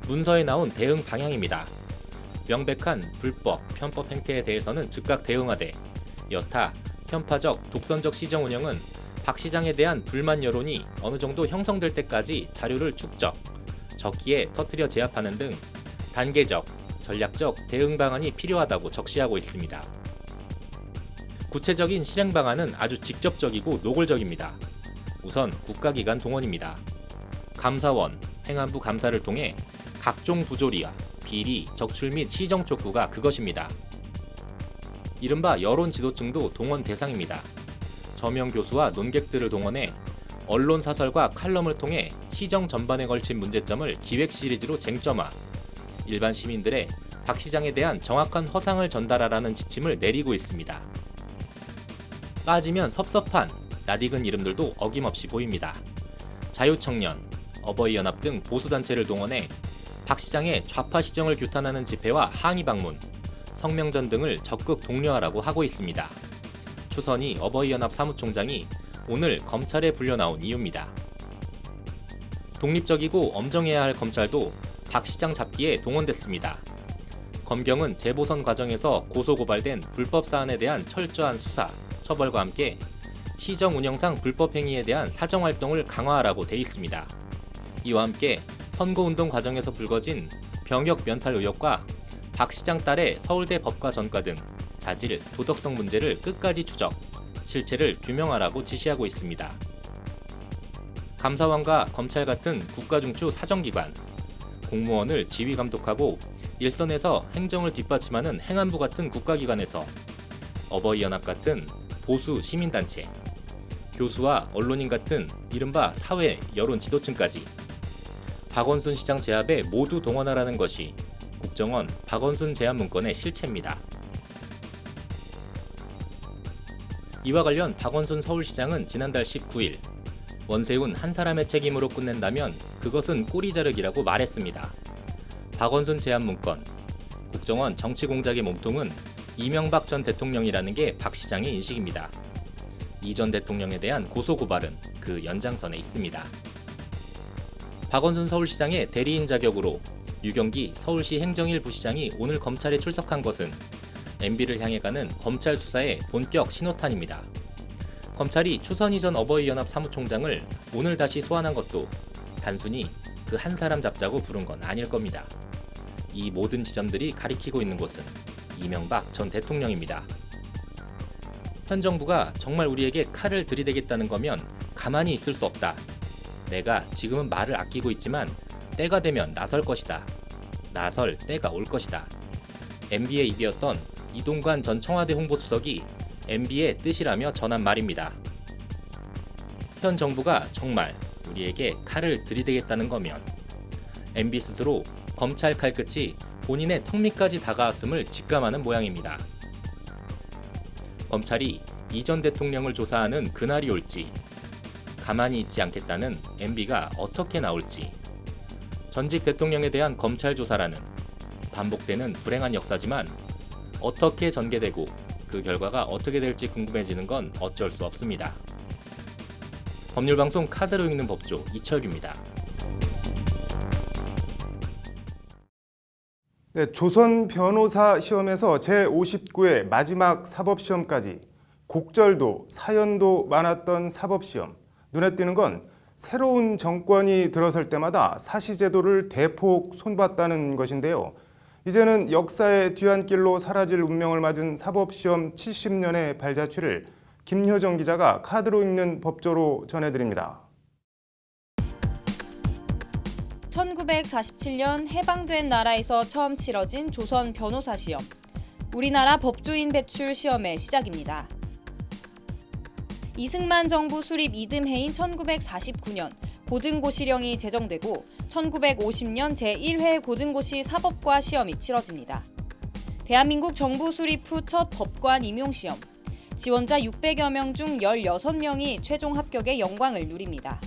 문서에 나온 대응 방향입니다. 명백한 불법, 편법 행태에 대해서는 즉각 대응하되 여타, 편파적, 독선적 시정 운영은 박 시장에 대한 불만 여론이 어느 정도 형성될 때까지 자료를 축적, 적기에 터뜨려 제압하는 등 단계적, 전략적 대응 방안이 필요하다고 적시하고 있습니다. 구체적인 실행 방안은 아주 직접적이고 노골적입니다. 우선 국가기관 동원입니다. 감사원, 행안부 감사를 통해 각종 부조리와 비리, 적출 및 시정 촉구가 그것입니다. 이른바 여론 지도층도 동원 대상입니다. 저명 교수와 논객들을 동원해 언론 사설과 칼럼을 통해 시정 전반에 걸친 문제점을 기획 시리즈로 쟁점화, 일반 시민들의 박 시장에 대한 정확한 허상을 전달하라는 지침을 내리고 있습니다. 빠지면 섭섭한 낯익은 이름들도 어김없이 보입니다. 자유청년, 어버이연합 등 보수단체를 동원해 박 시장의 좌파 시정을 규탄하는 집회와 항의 방문, 성명전 등을 적극 독려하라고 하고 있습니다. 추선희 어버이연합 사무총장이 오늘 검찰에 불려나온 이유입니다. 독립적이고 엄정해야 할 검찰도 박 시장 잡기에 동원됐습니다. 검경은 재보선 과정에서 고소고발된 불법 사안에 대한 철저한 수사, 처벌과 함께 시정 운영상 불법 행위에 대한 사정 활동을 강화하라고 돼 있습니다. 이와 함께 선거운동 과정에서 불거진 병역 면탈 의혹과 박 시장 딸의 서울대 법과 전과 등 자질, 도덕성 문제를 끝까지 추적, 실체를 규명하라고 지시하고 있습니다. 감사원과 검찰 같은 국가중추 사정기관, 공무원을 지휘 감독하고 일선에서 행정을 뒷받침하는 행안부 같은 국가기관에서 어버이연합 같은 보수 시민단체, 교수와 언론인 같은 이른바 사회 여론 지도층까지 박원순 시장 제압에 모두 동원하라는 것이 국정원 박원순 제압 문건의 실체입니다. 이와 관련 박원순 서울시장은 지난달 19일 원세훈 한 사람의 책임으로 끝낸다면 그것은 꼬리 자르기라고 말했습니다. 박원순 제압 문건, 국정원 정치 공작의 몸통은 이명박 전 대통령이라는 게 박 시장의 인식입니다. 이 전 대통령에 대한 고소고발은 그 연장선에 있습니다. 박원순 서울시장의 대리인 자격으로 유경기 서울시 행정일 부시장이 오늘 검찰에 출석한 것은 MB를 향해 가는 검찰 수사의 본격 신호탄입니다. 검찰이 추선희 전 어버이연합 사무총장을 오늘 다시 소환한 것도 단순히 그 한 사람 잡자고 부른 건 아닐 겁니다. 이 모든 지점들이 가리키고 있는 곳은 이명박 전 대통령입니다. 현 정부가 정말 우리에게 칼을 들이대겠다는 거면 가만히 있을 수 없다. 내가 지금은 말을 아끼고 있지만 때가 되면 나설 것이다. 나설 때가 올 것이다. MB의 입이었던 이동관 전 청와대 홍보수석이 MB의 뜻이라며 전한 말입니다. 현 정부가 정말 우리에게 칼을 들이대겠다는 거면 MB 스스로 검찰 칼끝이 본인의 턱 밑까지 다가왔음을 직감하는 모양입니다. 검찰이 이 전 대통령을 조사하는 그날이 올지, 가만히 있지 않겠다는 MB가 어떻게 나올지, 전직 대통령에 대한 검찰 조사라는 반복되는 불행한 역사지만 어떻게 전개되고 그 결과가 어떻게 될지 궁금해지는 건 어쩔 수 없습니다. 법률방송 카드로 읽는 법조 이철규입니다. 네, 조선 변호사 시험에서 제59회 마지막 사법시험까지 곡절도 사연도 많았던 사법시험. 눈에 띄는 건 새로운 정권이 들어설 때마다 사시제도를 대폭 손봤다는 것인데요. 이제는 역사의 뒤안길로 사라질 운명을 맞은 사법시험 70년의 발자취를 김효정 기자가 카드로 읽는 법조로 전해드립니다. 1947년 해방된 나라에서 처음 치러진 조선 변호사 시험. 우리나라 법조인 배출 시험의 시작입니다. 이승만 정부 수립 이듬해인 1949년 고등고시령이 제정되고 1950년 제1회 고등고시 사법과 시험이 치러집니다. 대한민국 정부 수립 후 첫 법관 임용시험. 지원자 600여 명 중 16명이 최종 합격의 영광을 누립니다.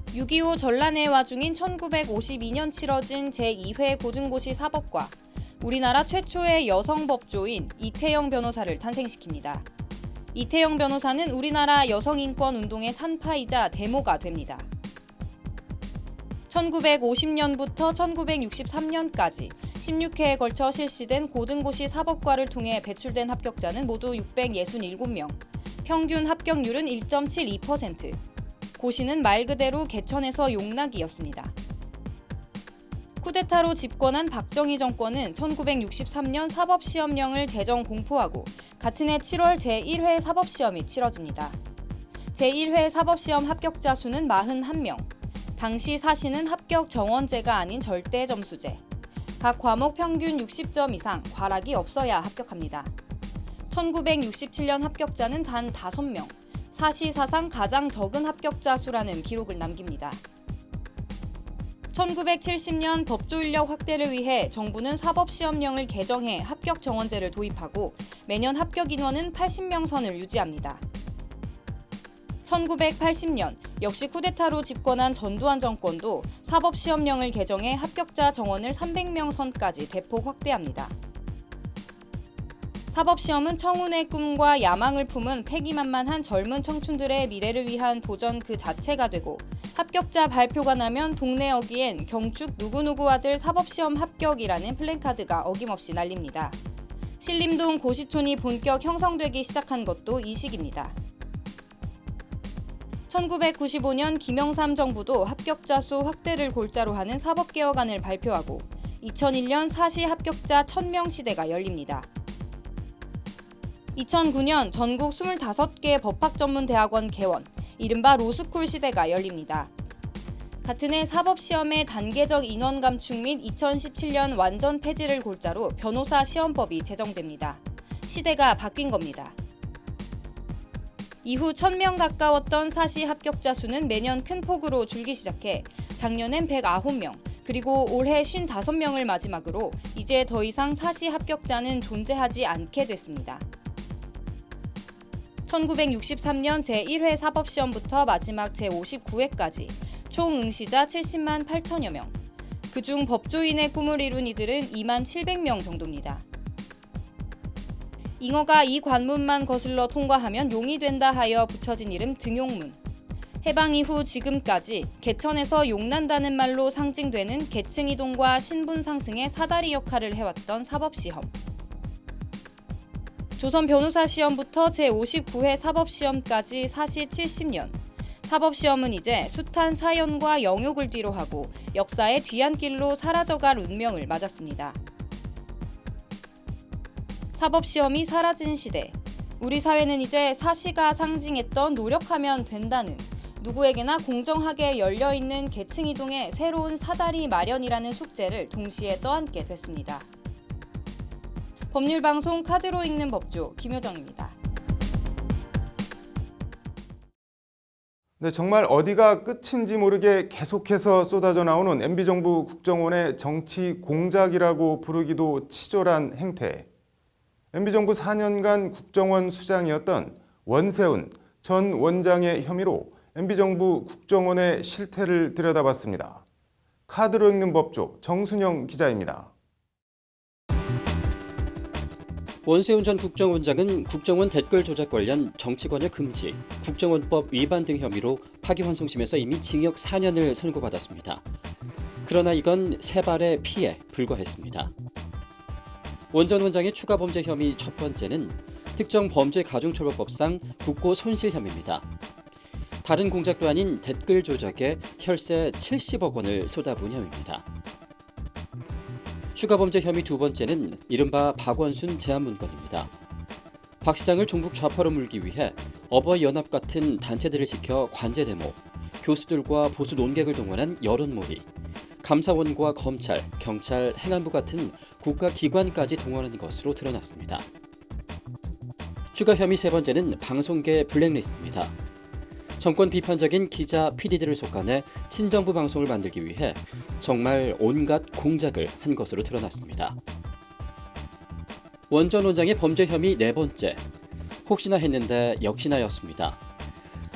6.25 전란의 와중인 1952년 치러진 제2회 고등고시 사법과 우리나라 최초의 여성 법조인 이태영 변호사를 탄생시킵니다. 이태영 변호사는 우리나라 여성인권 운동의 산파이자 데모가 됩니다. 1950년부터 1963년까지 16회에 걸쳐 실시된 고등고시 사법과를 통해 배출된 합격자는 모두 667명, 평균 합격률은 1.72%. 고시는 말 그대로 개천에서 용락이었습니다. 쿠데타로 집권한 박정희 정권은 1963년 사법시험령을 제정 공포하고 같은 해 7월 제1회 사법시험이 치러집니다. 제1회 사법시험 합격자 수는 41명. 당시 사시는 합격 정원제가 아닌 절대 점수제. 각 과목 평균 60점 이상, 과락이 없어야 합격합니다. 1967년 합격자는 단 5명. 사시 사상 가장 적은 합격자 수라는 기록을 남깁니다. 1970년 법조 인력 확대를 위해 정부는 사법시험령을 개정해 합격 정원제를 도입하고 매년 합격 인원은 80명 선을 유지합니다. 1980년 역시 쿠데타로 집권한 전두환 정권도 사법시험령을 개정해 합격자 정원을 300명 선까지 대폭 확대합니다. 사법시험은 청운의 꿈과 야망을 품은 패기만만한 젊은 청춘들의 미래를 위한 도전 그 자체가 되고 합격자 발표가 나면 동네 어귀엔 경축 누구누구 아들 사법시험 합격이라는 플랜카드가 어김없이 날립니다. 신림동 고시촌이 본격 형성되기 시작한 것도 이 시기입니다. 1995년 김영삼 정부도 합격자 수 확대를 골자로 하는 사법개혁안을 발표하고 2001년 사시 합격자 1000명 시대가 열립니다. 2009년 전국 25개 법학전문대학원 개원, 이른바 로스쿨 시대가 열립니다. 같은 해 사법시험의 단계적 인원 감축 및 2017년 완전 폐지를 골자로 변호사 시험법이 제정됩니다. 시대가 바뀐 겁니다. 이후 1000명 가까웠던 사시 합격자 수는 매년 큰 폭으로 줄기 시작해 작년엔 109명, 그리고 올해 55명을 마지막으로 이제 더 이상 사시 합격자는 존재하지 않게 됐습니다. 1963년 제1회 사법시험부터 마지막 제59회까지 총 응시자 70만 8천여 명, 그중 법조인의 꿈을 이룬 이들은 2만 700명 정도입니다. 잉어가 이 관문만 거슬러 통과하면 용이 된다 하여 붙여진 이름 등용문. 해방 이후 지금까지 개천에서 용난다는 말로 상징되는 계층 이동과 신분 상승의 사다리 역할을 해왔던 사법시험. 조선 변호사 시험부터 제59회 사법시험까지 사시 70년. 사법시험은 이제 숱한 사연과 영욕을 뒤로하고 역사의 뒤안길로 사라져갈 운명을 맞았습니다. 사법시험이 사라진 시대. 우리 사회는 이제 사시가 상징했던 노력하면 된다는, 누구에게나 공정하게 열려있는 계층 이동의 새로운 사다리 마련이라는 숙제를 동시에 떠안게 됐습니다. 법률방송 카드로 읽는 법조 김효정입니다. 네, 정말 어디가 끝인지 모르게 계속해서 쏟아져 나오는 MB정부 국정원의 정치 공작이라고 부르기도 치졸한 행태. MB정부 4년간 국정원 수장이었던 원세훈 전 원장의 혐의로 MB정부 국정원의 실태를 들여다봤습니다. 카드로 읽는 법조 정순영 기자입니다. 원세훈 전 국정원장은 국정원 댓글 조작 관련 정치권의 금지, 국정원법 위반 등 혐의로 파기환송심에서 이미 징역 4년을 선고받았습니다. 그러나 이건 세 발의 피에 불과했습니다. 원 전 원장의 추가 범죄 혐의 첫 번째는 특정 범죄 가중처벌법상 국고 손실 혐의입니다. 다른 공작도 아닌 댓글 조작에 혈세 70억 원을 쏟아부은 혐의입니다. 추가 범죄 혐의 두 번째는 이른바 박원순 제안문건입니다. 박 시장을 종북 좌파로 물기 위해 어버이 연합 같은 단체들을 지켜 관제 데모, 교수들과 보수 논객을 동원한 여론몰이, 감사원과 검찰, 경찰, 행안부 같은 국가기관까지 동원한 것으로 드러났습니다. 추가 혐의 세 번째는 방송계 블랙리스트입니다. 정권 비판적인 기자, PD들을 속아내 친정부 방송을 만들기 위해 정말 온갖 공작을 한 것으로 드러났습니다. 원 전 원장의 범죄 혐의 네 번째, 혹시나 했는데 역시나였습니다.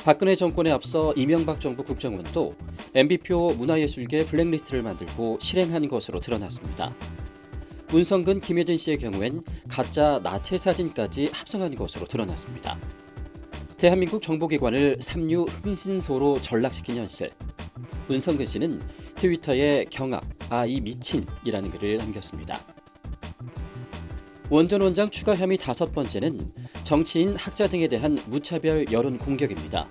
박근혜 정권에 앞서 이명박 정부 국정원도 MB표 문화예술계 블랙리스트를 만들고 실행한 것으로 드러났습니다. 문성근, 김혜진 씨의 경우엔 가짜 나체 사진까지 합성한 것으로 드러났습니다. 대한민국 정보기관을 삼류 흥신소로 전락시킨 현실. 문성근 씨는 트위터에 경악, 이 미친이라는 글을 남겼습니다. 원 전 원장 추가 혐의 다섯 번째는 정치인, 학자 등에 대한 무차별 여론 공격입니다.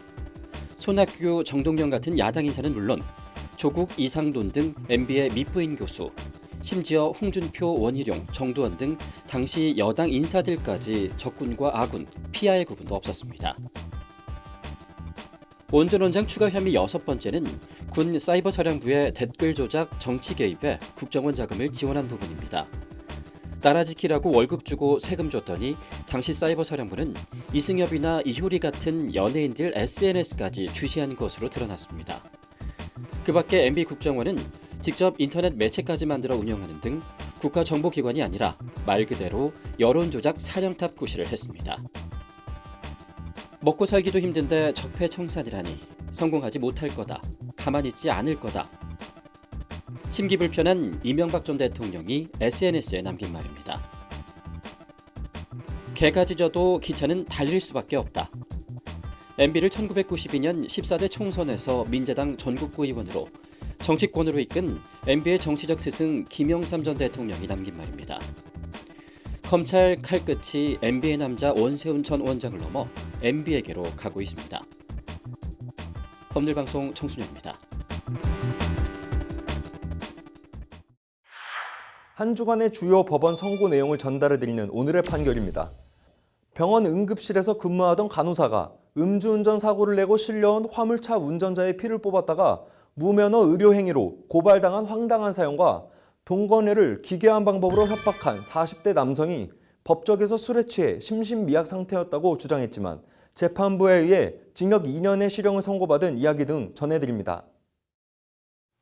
손학규, 정동영 같은 야당 인사는 물론 조국, 이상돈 등 MB의 밑부인 교수, 심지어 홍준표, 원희룡, 정두원 등 당시 여당 인사들까지 적군과 아군, 피하의 구분도 없었습니다. 원 전 원장 추가 혐의 여섯 번째는 군 사이버사령부의 댓글 조작, 정치 개입에 국정원 자금을 지원한 부분입니다. 나라 지키라고 월급 주고 세금 줬더니 당시 사이버사령부는 이승엽이나 이효리 같은 연예인들 SNS까지 주시한 것으로 드러났습니다. 그 밖에 MB 국정원은 직접 인터넷 매체까지 만들어 운영하는 등 국가정보기관이 아니라 말 그대로 여론조작 사령탑 구실을 했습니다. 먹고 살기도 힘든데 적폐청산이라니 성공하지 못할 거다. 가만히 있지 않을 거다. 심기불편한 이명박 전 대통령이 SNS에 남긴 말입니다. 개가 짖어도 기차는 달릴 수밖에 없다. MB를 1992년 14대 총선에서 민자당 전국구 의원으로 정치권으로 이끈 MB의 정치적 스승 김영삼 전 대통령이 남긴 말입니다. 검찰 칼끝이 MB의 남자 원세훈 전 원장을 넘어 MB에게로 가고 있습니다. 법률방송 정순영입니다. 한 주간의 주요 법원 선고 내용을 전달해드리는 오늘의 판결입니다. 병원 응급실에서 근무하던 간호사가 음주운전 사고를 내고 실려온 화물차 운전자의 피를 뽑았다가 무면허 의료행위로 고발당한 황당한 사연과 동거녀를 기괴한 방법으로 협박한 40대 남성이 법정에서 술에 취해 심신미약 상태였다고 주장했지만 재판부에 의해 징역 2년의 실형을 선고받은 이야기 등 전해드립니다.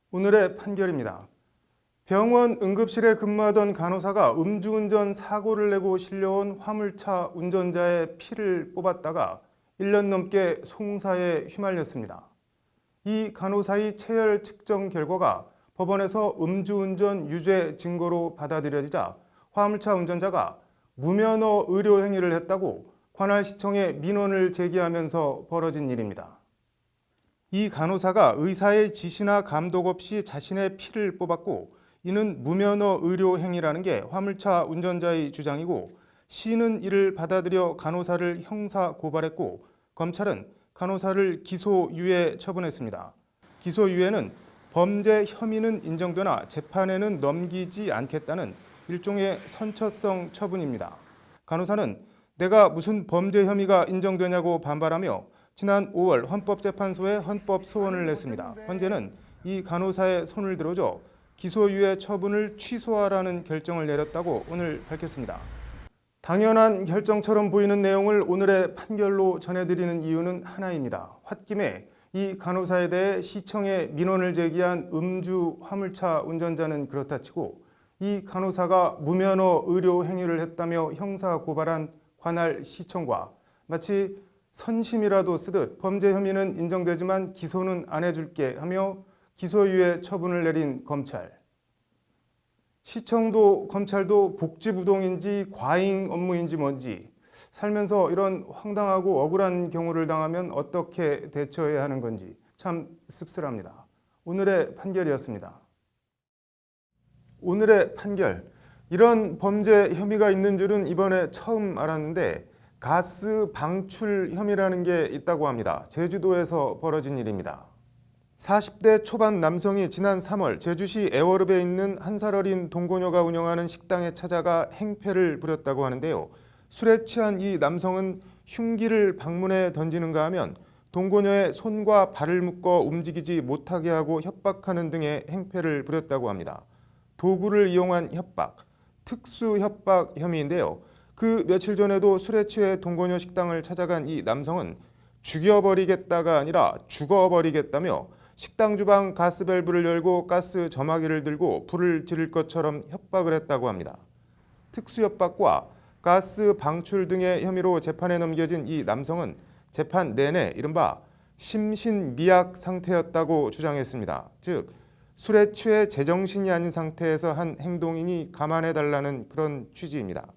오늘의 판결입니다. 병원 응급실에 근무하던 간호사가 음주운전 사고를 내고 실려온 화물차 운전자의 피를 뽑았다가 1년 넘게 송사에 휘말렸습니다. 이 간호사의 체열 측정 결과가 법원에서 음주운전 유죄 증거로 받아들여지자 화물차 운전자가 무면허 의료 행위를 했다고 관할시청에 민원을 제기하면서 벌어진 일입니다. 이 간호사가 의사의 지시나 감독 없이 자신의 피를 뽑았고 이는 무면허 의료 행위라는 게 화물차 운전자의 주장이고 시는 이를 받아들여 간호사를 형사 고발했고 검찰은 간호사를 기소유예 처분했습니다. 기소유예는 범죄 혐의는 인정되나 재판에는 넘기지 않겠다는 일종의 선처성 처분입니다. 간호사는 내가 무슨 범죄 혐의가 인정되냐고 반발하며 지난 5월 헌법재판소에 헌법소원을 냈습니다. 헌재는 이 간호사의 손을 들어줘 기소유예 처분을 취소하라는 결정을 내렸다고 오늘 밝혔습니다. 당연한 결정처럼 보이는 내용을 오늘의 판결로 전해드리는 이유는 하나입니다. 홧김에 이 간호사에 대해 시청에 민원을 제기한 음주 화물차 운전자는 그렇다 치고 이 간호사가 무면허 의료 행위를 했다며 형사 고발한 관할 시청과 마치 선심이라도 쓰듯 범죄 혐의는 인정되지만 기소는 안 해줄게 하며 기소유예 처분을 내린 검찰. 시청도 검찰도 복지부동인지 과잉 업무인지 뭔지 살면서 이런 황당하고 억울한 경우를 당하면 어떻게 대처해야 하는 건지 참 씁쓸합니다. 오늘의 판결이었습니다. 오늘의 판결. 이런 범죄 혐의가 있는 줄은 이번에 처음 알았는데 가스 방출 혐의라는 게 있다고 합니다. 제주도에서 벌어진 일입니다. 40대 초반 남성이 지난 3월 제주시 애월읍에 있는 한 살 어린 동거녀가 운영하는 식당에 찾아가 행패를 부렸다고 하는데요. 술에 취한 이 남성은 흉기를 방문에 던지는가 하면 동거녀의 손과 발을 묶어 움직이지 못하게 하고 협박하는 등의 행패를 부렸다고 합니다. 도구를 이용한 협박, 특수 협박 혐의인데요. 그 며칠 전에도 술에 취해 동거녀 식당을 찾아간 이 남성은 죽여버리겠다가 아니라 죽어버리겠다며 식당 주방 가스 밸브를 열고 가스 점화기를 들고 불을 지를 것처럼 협박을 했다고 합니다. 특수협박과 가스 방출 등의 혐의로 재판에 넘겨진 이 남성은 재판 내내 이른바 심신미약 상태였다고 주장했습니다. 즉 술에 취해 제정신이 아닌 상태에서 한 행동이니 감안해달라는 그런 취지입니다.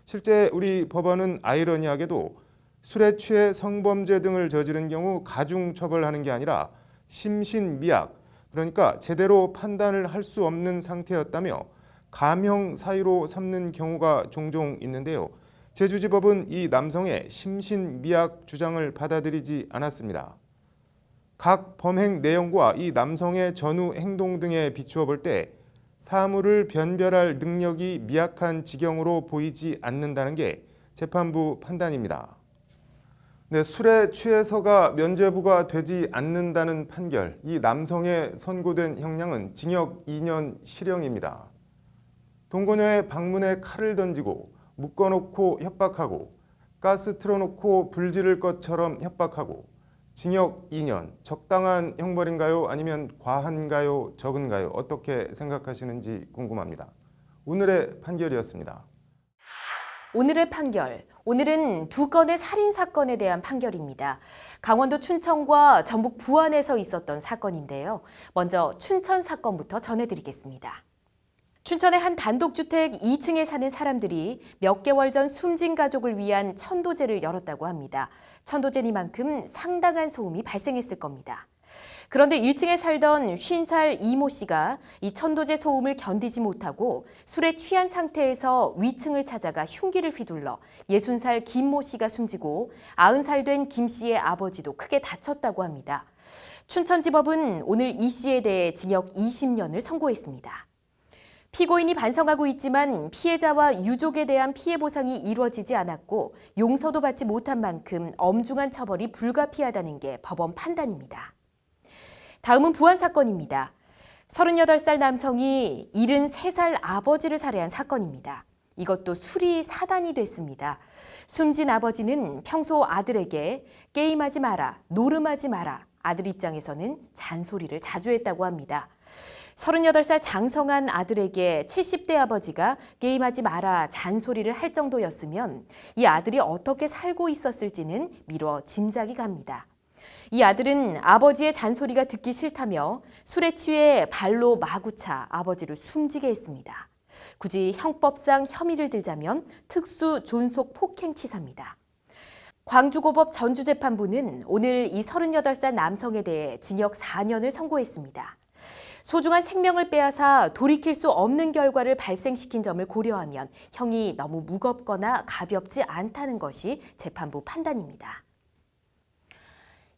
실제 우리 법원은 아이러니하게도 술에 취해 성범죄 등을 저지른 경우 가중처벌하는 게 아니라 심신미약, 그러니까 제대로 판단을 할 수 없는 상태였다며 감형 사유로 삼는 경우가 종종 있는데요. 제주지법은 이 남성의 심신미약 주장을 받아들이지 않았습니다. 각 범행 내용과 이 남성의 전후 행동 등에 비추어 볼 때 사물을 변별할 능력이 미약한 지경으로 보이지 않는다는 게 재판부 판단입니다. 네, 술에 취해서가 면죄부가 되지 않는다는 판결, 이 남성의 선고된 형량은 징역 2년 실형입니다. 동거녀의 방문에 칼을 던지고 묶어놓고 협박하고 가스 틀어놓고 불 지를 것처럼 협박하고 징역 2년, 적당한 형벌인가요? 아니면 과한가요? 적은가요? 어떻게 생각하시는지 궁금합니다. 오늘의 판결이었습니다. 오늘의 판결. 오늘은 두 건의 살인 사건에 대한 판결입니다. 강원도 춘천과 전북 부안에서 있었던 사건인데요. 먼저 춘천 사건부터 전해드리겠습니다. 춘천의 한 단독주택 2층에 사는 사람들이 몇 개월 전 숨진 가족을 위한 천도제를 열었다고 합니다. 천도제니만큼 상당한 소음이 발생했을 겁니다. 그런데 1층에 살던 50살 이모 씨가 이 천도제 소음을 견디지 못하고 술에 취한 상태에서 위층을 찾아가 흉기를 휘둘러 60살 김모 씨가 숨지고 90살 된 김 씨의 아버지도 크게 다쳤다고 합니다. 춘천지법은 오늘 이 씨에 대해 징역 20년을 선고했습니다. 피고인이 반성하고 있지만 피해자와 유족에 대한 피해 보상이 이루어지지 않았고 용서도 받지 못한 만큼 엄중한 처벌이 불가피하다는 게 법원 판단입니다. 다음은 부안 사건입니다. 38살 남성이 73살 아버지를 살해한 사건입니다. 이것도 술이 사단이 됐습니다. 숨진 아버지는 평소 아들에게 게임하지 마라, 노름하지 마라, 아들 입장에서는 잔소리를 자주 했다고 합니다. 38살 장성한 아들에게 70대 아버지가 게임하지 마라 잔소리를 할 정도였으면 이 아들이 어떻게 살고 있었을지는 미뤄 짐작이 갑니다. 이 아들은 아버지의 잔소리가 듣기 싫다며 술에 취해 발로 마구차 아버지를 숨지게 했습니다. 굳이 형법상 혐의를 들자면 특수 존속 폭행치사입니다. 광주고법 전주재판부는 오늘 이 38살 남성에 대해 징역 4년을 선고했습니다. 소중한 생명을 빼앗아 돌이킬 수 없는 결과를 발생시킨 점을 고려하면 형이 너무 무겁거나 가볍지 않다는 것이 재판부 판단입니다.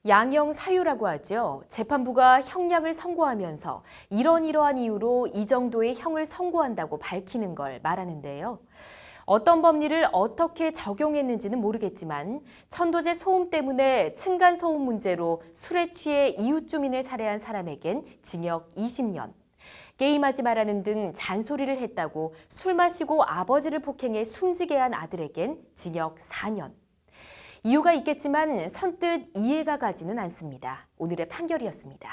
양형 사유라고 하죠. 재판부가 형량을 선고하면서 이러한 이유로 이 정도의 형을 선고한다고 밝히는 걸 말하는데요. 어떤 법리를 어떻게 적용했는지는 모르겠지만 천도제 소음 때문에 층간소음 문제로 술에 취해 이웃 주민을 살해한 사람에겐 징역 20년, 게임하지 말라는 등 잔소리를 했다고 술 마시고 아버지를 폭행해 숨지게 한 아들에겐 징역 4년. 이유가 있겠지만 선뜻 이해가 가지는 않습니다. 오늘의 판결이었습니다.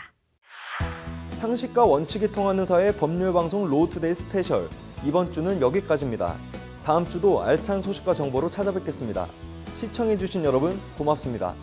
상식과 원칙이 통하는 사회 법률 방송 로우투데이 스페셜. 이번 주는 여기까지입니다. 다음 주도 알찬 소식과 정보로 찾아뵙겠습니다. 시청해주신 여러분 고맙습니다.